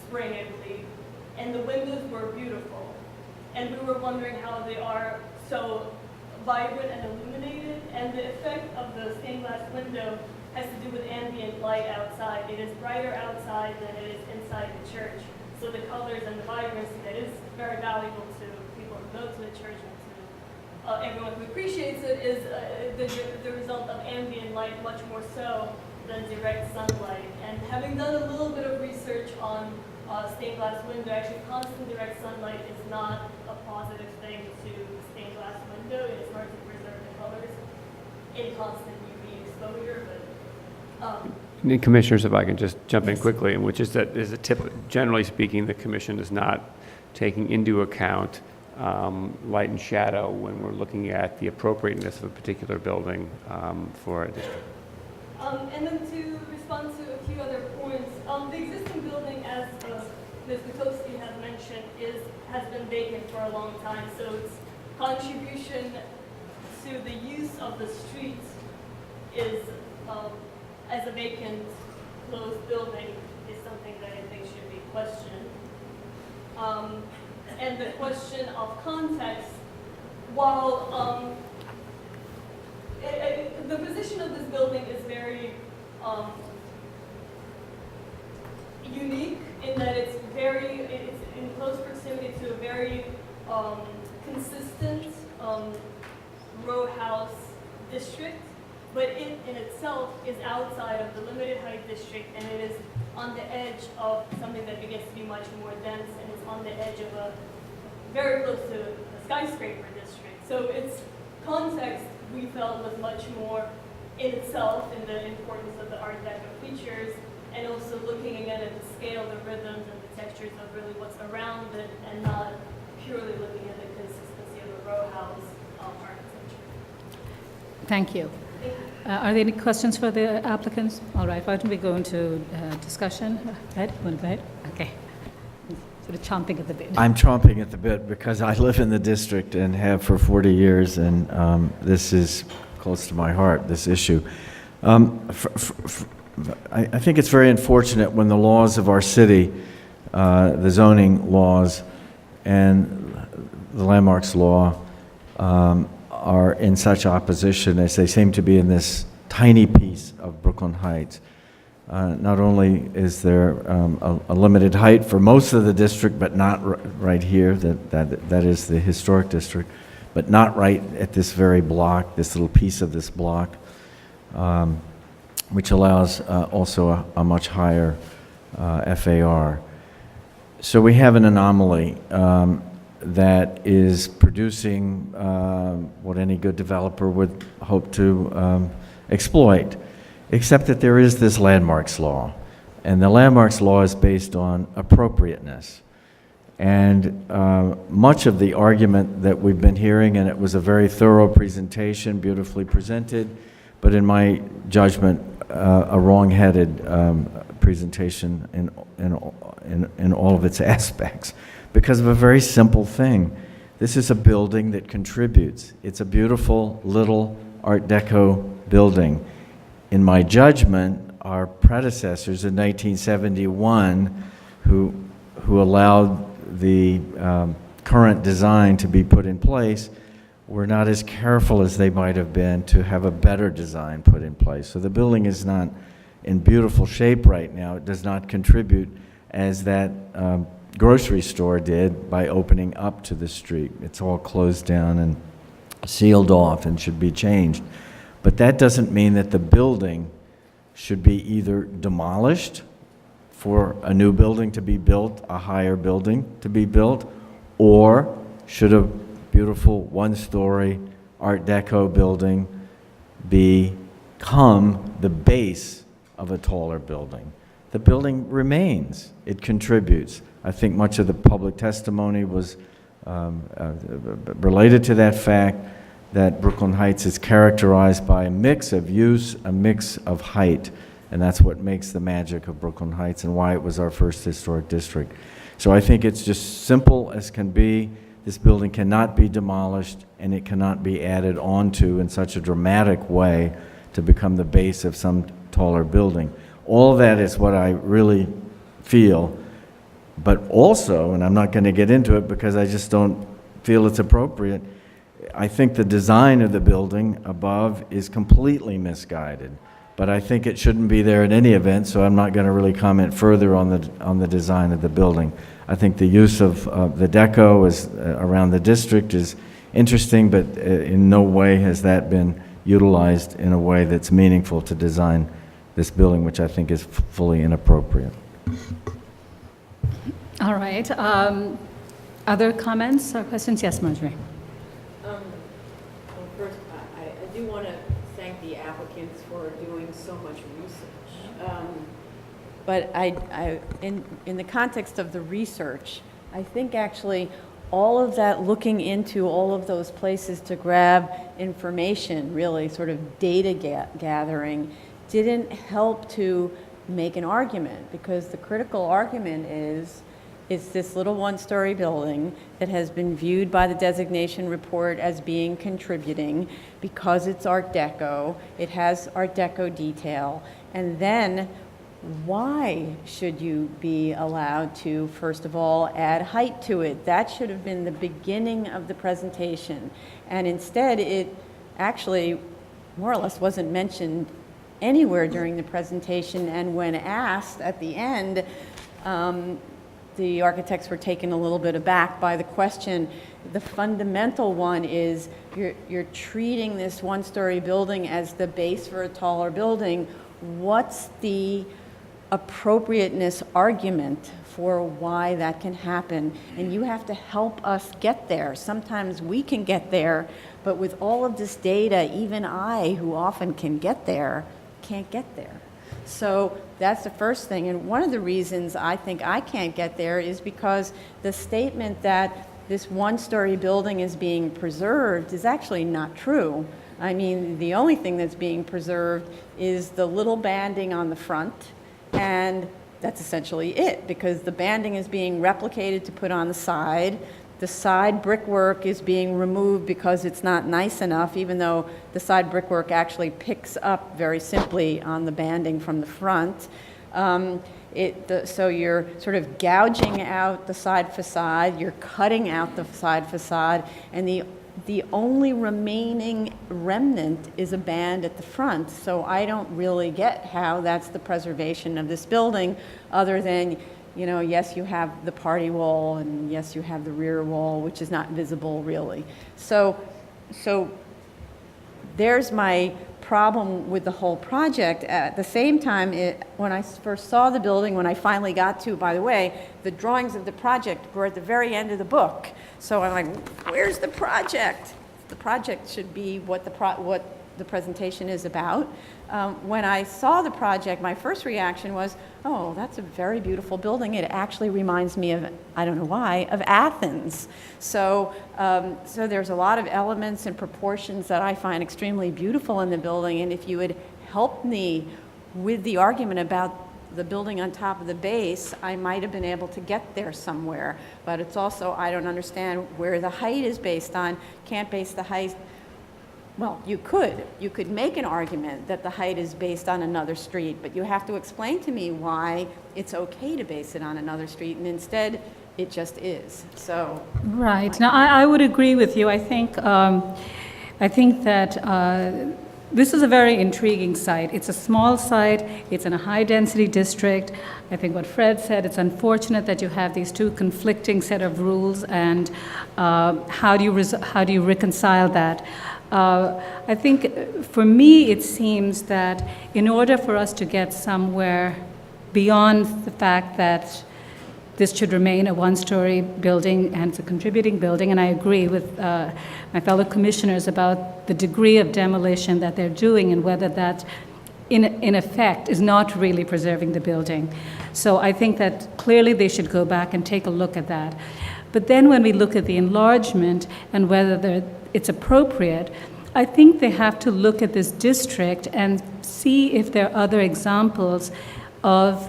spring, I believe, and the windows were beautiful. And we were wondering how they are so vibrant and illuminated, and the effect of the stained glass window has to do with ambient light outside. It is brighter outside than it is inside the church. So the colors and the vibrancy that is very valuable to people who go to the church and to everyone who appreciates it is the result of ambient light much more so than direct sunlight. And having done a little bit of research on stained glass window, actually constant direct sunlight is not a positive thing to stained glass window. It is hard to preserve the colors in constant UV exposure, but Commissioners, if I can just jump in quickly, which is that is a tip, generally speaking, the commission is not taking into account light and shadow when we're looking at the appropriateness of a particular building for a district. And then to respond to a few other points, the existing building, as Ms. Bukowski has mentioned, has been vacant for a long time, so its contribution to the use of the street is, as a vacant, closed building, is something that I think should be questioned. And the question of context, while the position of this building is very unique in that it's in close proximity to a very consistent row house district, but it in itself is outside of the limited height district, and it is on the edge of something that begins to be much more dense, and it's on the edge of a very close to a skyscraper district. So its context, we felt, was much more in itself in the importance of the Art Deco features, and also looking again at the scale, the rhythms, and the textures of really what's around it, and not purely looking at the consistency of the row house architecture. Thank you. Are there any questions for the applicants? All right, why don't we go into discussion? Ed, you want to go ahead? Okay. Sort of chomping at the bit. I'm chomping at the bit because I live in the district and have for 40 years, and this is close to my heart, this issue. I think it's very unfortunate when the laws of our city, the zoning laws and the landmarks law, are in such opposition as they seem to be in this tiny piece of Brooklyn Heights. Not only is there a limited height for most of the district, but not right here, that is the historic district, but not right at this very block, this little piece of this block, which allows also a much higher FAR. So we have an anomaly that is producing what any good developer would hope to exploit, except that there is this landmarks law. And the landmarks law is based on appropriateness. And much of the argument that we've been hearing, and it was a very thorough presentation, beautifully presented, but in my judgment, a wrong-headed presentation in all of its aspects, because of a very simple thing. This is a building that contributes. It's a beautiful little Art Deco building. In my judgment, our predecessors in 1971, who allowed the current design to be put in place, were not as careful as they might have been to have a better design put in place. So the building is not in beautiful shape right now. It does not contribute as that grocery store did by opening up to the street. It's all closed down and sealed off and should be changed. But that doesn't mean that the building should be either demolished for a new building to be built, a higher building to be built, or should a beautiful one-story Art Deco building become the base of a taller building. The building remains. It contributes. I think much of the public testimony was related to that fact, that Brooklyn Heights is characterized by a mix of use, a mix of height, and that's what makes the magic of Brooklyn Heights and why it was our first historic district. So I think it's just simple as can be. This building cannot be demolished, and it cannot be added onto in such a dramatic way to become the base of some taller building. All of that is what I really feel, but also, and I'm not going to get into it because I just don't feel it's appropriate, I think the design of the building above is completely misguided, but I think it shouldn't be there in any event, so I'm not going to really comment further on the design of the building. I think the use of the deco is, around the district is interesting, but in no way has that been utilized in a way that's meaningful to design this building, which I think is fully inappropriate. All right. Other comments or questions? Yes, Marjorie. Well, first, I do want to thank the applicants for doing so much research. But in the context of the research, I think actually all of that looking into all of those places to grab information, really sort of data gathering, didn't help to make an argument, because the critical argument is it's this little one-story building that has been viewed by the designation report as being contributing because it's Art Deco, it has Art Deco detail, and then why should you be allowed to, first of all, add height to it? That should have been the beginning of the presentation, and instead it actually more or less wasn't mentioned anywhere during the presentation, and when asked at the end, the architects were taken a little bit aback by the question. The fundamental one is you're treating this one-story building as the base for a taller building. What's the appropriateness argument for why that can happen? And you have to help us get there. Sometimes we can get there, but with all of this data, even I, who often can get there, can't get there. So that's the first thing. And one of the reasons I think I can't get there is because the statement that this one-story building is being preserved is actually not true. I mean, the only thing that's being preserved is the little banding on the front, and that's essentially it, because the banding is being replicated to put on the side. The side brickwork is being removed because it's not nice enough, even though the side brickwork actually picks up very simply on the banding from the front. So you're sort of gouging out the side facade, you're cutting out the side facade, and the only remaining remnant is a band at the front. So I don't really get how that's the preservation of this building, other than, you know, yes, you have the party wall, and yes, you have the rear wall, which is not visible really. So there's my problem with the whole project. At the same time, when I first saw the building, when I finally got to, by the way, the drawings of the project were at the very end of the book. So I'm like, where's the project? The project should be what the presentation is about. When I saw the project, my first reaction was, oh, that's a very beautiful building. It actually reminds me of, I don't know why, of Athens. So there's a lot of elements and proportions that I find extremely beautiful in the building, and if you would help me with the argument about the building on top of the base, I might have been able to get there somewhere. But it's also, I don't understand where the height is based on. Can't base the height. Well, you could make an argument that the height is based on another street, but you have to explain to me why it's okay to base it on another street, and instead it just is. So right. Now, I would agree with you. I think that this is a very intriguing site. It's a small site. It's in a high-density district. I think what Fred said, it's unfortunate that you have these two conflicting set of rules, and how do you reconcile that? I think for me, it seems that in order for us to get somewhere beyond the fact that this should remain a one-story building and it's a contributing building, and I agree with my fellow commissioners about the degree of demolition that they're doing and whether that, in effect, is not really preserving the building. So I think that clearly they should go back and take a look at that. But then when we look at the enlargement and whether it's appropriate, I think they have to look at this district and see if there are other examples of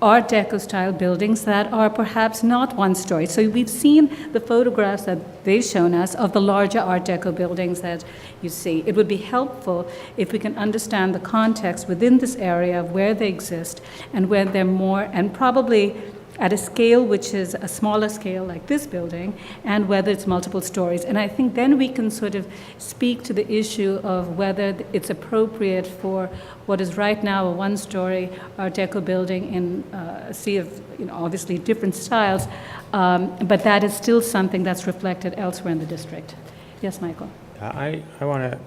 Art Deco style buildings that are perhaps not one story. So we've seen the photographs that they've shown us of the larger Art Deco buildings that you see. It would be helpful if we can understand the context within this area of where they exist and where they're more, and probably at a scale which is a smaller scale like this building, and whether it's multiple stories. And I think then we can sort of speak to the issue of whether it's appropriate for what is right now a one-story Art Deco building in a sea of, obviously different styles, but that is still something that's reflected elsewhere in the district. Yes, Michael? I want to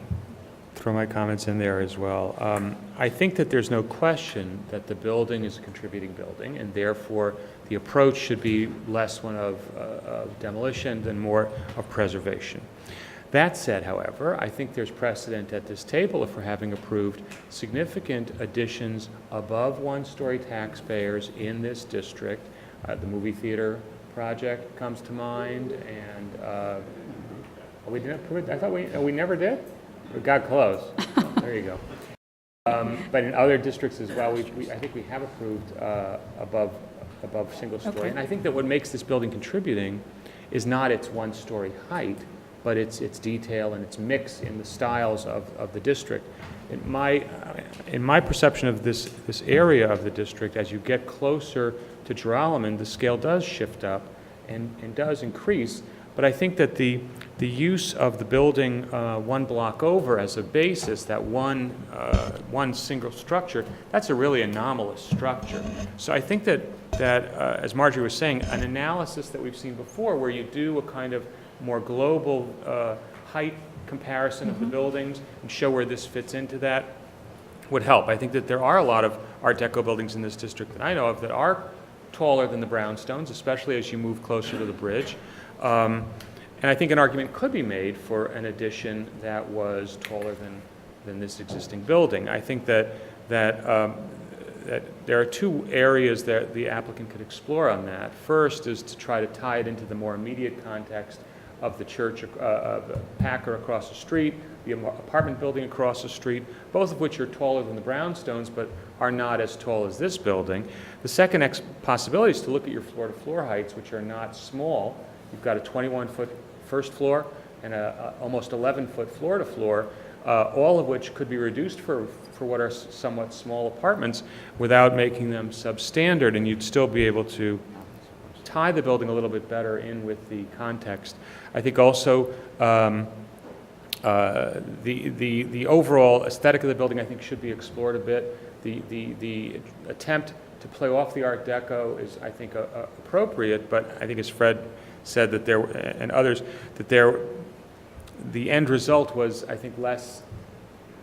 throw my comments in there as well. I think that there's no question that the building is a contributing building, and therefore the approach should be less one of demolition than more of preservation. That said, however, I think there's precedent at this table if we're having approved significant additions above one-story taxpayers in this district. The movie theater project comes to mind, and we didn't approve it. I thought we never did. We got close. There you go. But in other districts as well, I think we have approved above single story. Okay. And I think that what makes this building contributing is not its one-story height, but its detail and its mix in the styles of the district. In my perception of this area of the district, as you get closer to Joralemon, the scale does shift up and does increase. But I think that the use of the building one block over as a basis, that one single structure, that's a really anomalous structure. So I think that as Marjorie was saying, an analysis that we've seen before where you do a kind of more global height comparison of the buildings and show where this fits into that would help. I think that there are a lot of Art Deco buildings in this district that I know of that are taller than the brownstones, especially as you move closer to the bridge. And I think an argument could be made for an addition that was taller than this existing building. I think that there are two areas that the applicant could explore on that. First is to try to tie it into the more immediate context of the church, of Packer across the street, the apartment building across the street, both of which are taller than the brownstones but are not as tall as this building. The second possibility is to look at your floor-to-floor heights, which are not small. You've got a 21-foot first floor and a almost 11-foot floor-to-floor, all of which could be reduced for what are somewhat small apartments without making them substandard, and you'd still be able to tie the building a little bit better in with the context. I think also the overall aesthetic of the building, I think, should be explored a bit. The attempt to play off the Art Deco is, I think, appropriate, but I think, as Fred said, that there and others, that the end result was, I think, less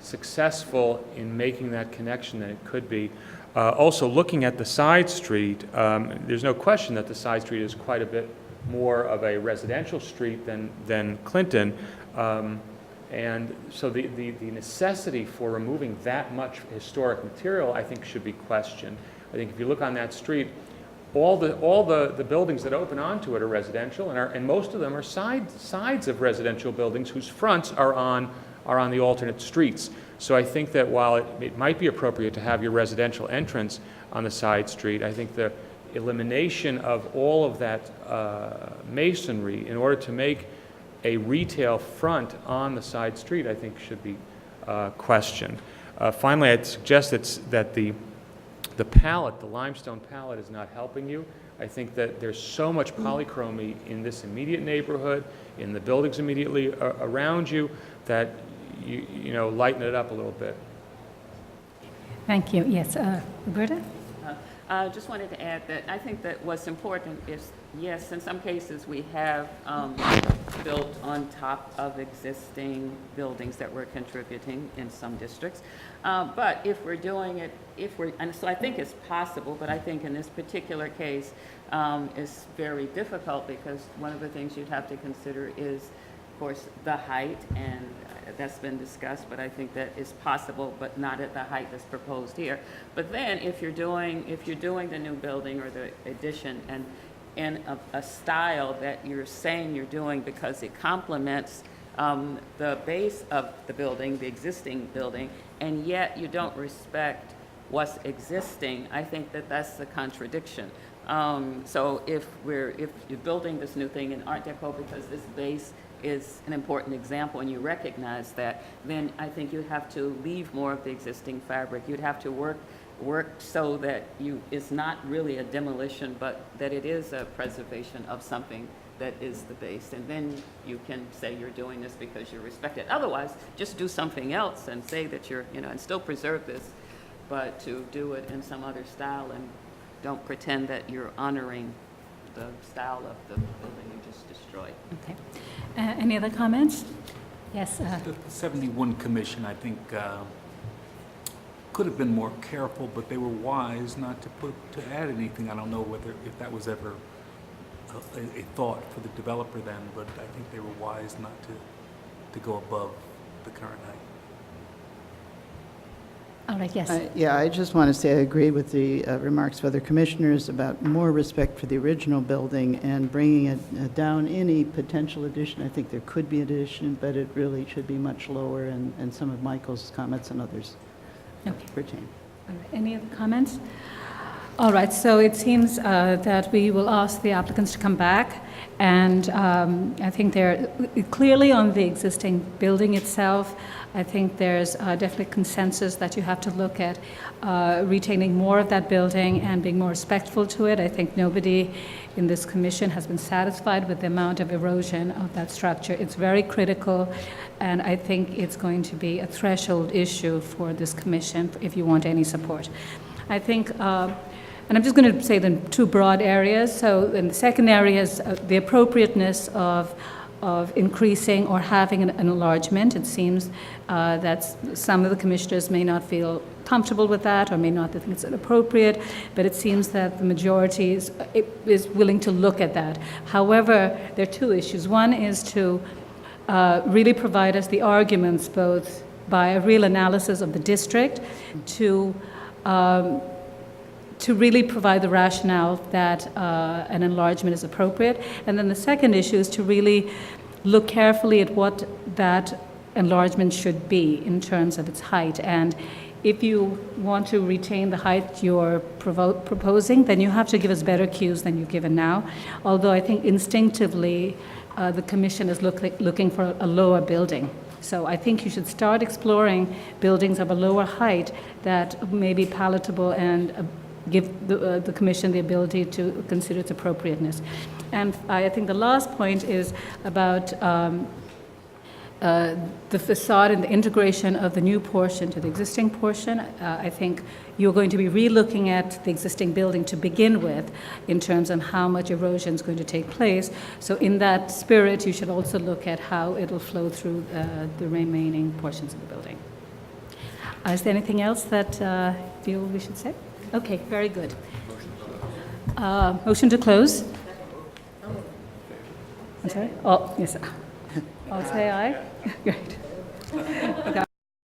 successful in making that connection than it could be. Also, looking at the side street, there's no question that the side street is quite a bit more of a residential street than Clinton. And so the necessity for removing that much historic material, I think, should be questioned. I think if you look on that street, all the buildings that open onto it are residential, and most of them are sides of residential buildings whose fronts are on the alternate streets. So I think that while it might be appropriate to have your residential entrance on the side street, I think the elimination of all of that masonry in order to make a retail front on the side street, I think, should be questioned. Finally, I'd suggest that the palette, the limestone palette, is not helping you. I think that there's so much polychromy in this immediate neighborhood, in the buildings immediately around you, that you know, lighten it up a little bit. Thank you. Yes, Roberta? I just wanted to add that I think that what's important is, yes, in some cases we have built on top of existing buildings that we're contributing in some districts. But if we're doing it, and so I think it's possible, but I think in this particular case it's very difficult, because one of the things you'd have to consider is, of course, the height, and that's been discussed, but I think that is possible, but not at the height that's proposed here. But then if you're doing the new building or the addition and in a style that you're saying you're doing because it complements the base of the building, the existing building, and yet you don't respect what's existing, I think that that's the contradiction. So if you're building this new thing in Art Deco because this base is an important example and you recognize that, then I think you have to leave more of the existing fabric. You'd have to work so that it's not really a demolition, but that it is a preservation of something that is the base. And then you can say you're doing this because you respect it. Otherwise, just do something else and say that you're, and still preserve this, but to do it in some other style, and don't pretend that you're honoring the style of the building you just destroyed. Okay. Any other comments? Yes. The 71 Commission, I think, could have been more careful, but they were wise not to add anything. I don't know if that was ever a thought for the developer then, but I think they were wise not to go above the current height. All right, yes. Yeah, I just want to say I agree with the remarks of other commissioners about more respect for the original building and bringing it down. Any potential addition, I think there could be addition, but it really should be much lower, and some of Michael's comments and others pertain. All right, any other comments? All right, so it seems that we will ask the applicants to come back, and I think they're clearly on the existing building itself. I think there's definitely consensus that you have to look at retaining more of that building and being more respectful to it. I think nobody in this commission has been satisfied with the amount of erosion of that structure. It's very critical, and I think it's going to be a threshold issue for this commission if you want any support. I think And I'm just going to say the two broad areas. So in the second area is the appropriateness of increasing or having an enlargement. It seems that some of the commissioners may not feel comfortable with that or may not think it's appropriate, but it seems that the majority is willing to look at that. However, there are two issues. One is to really provide us the arguments, both by a real analysis of the district, to really provide the rationale that an enlargement is appropriate. And then the second issue is to really look carefully at what that enlargement should be in terms of its height. And if you want to retain the height you're proposing, then you have to give us better cues than you've given now. Although I think instinctively the Commission is looking for a lower building. So I think you should start exploring buildings of a lower height that may be palatable and give the Commission the ability to consider its appropriateness. And I think the last point is about the facade and the integration of the new portion to the existing portion. I think you're going to be re-looking at the existing building to begin with in terms of how much erosion is going to take place. So in that spirit, you should also look at how it'll flow through the remaining portions of the building. Is there anything else that you feel we should say? Okay, very good. Motion to close. I'm sorry? Oh, yes. I'll say aye. Great. Okay.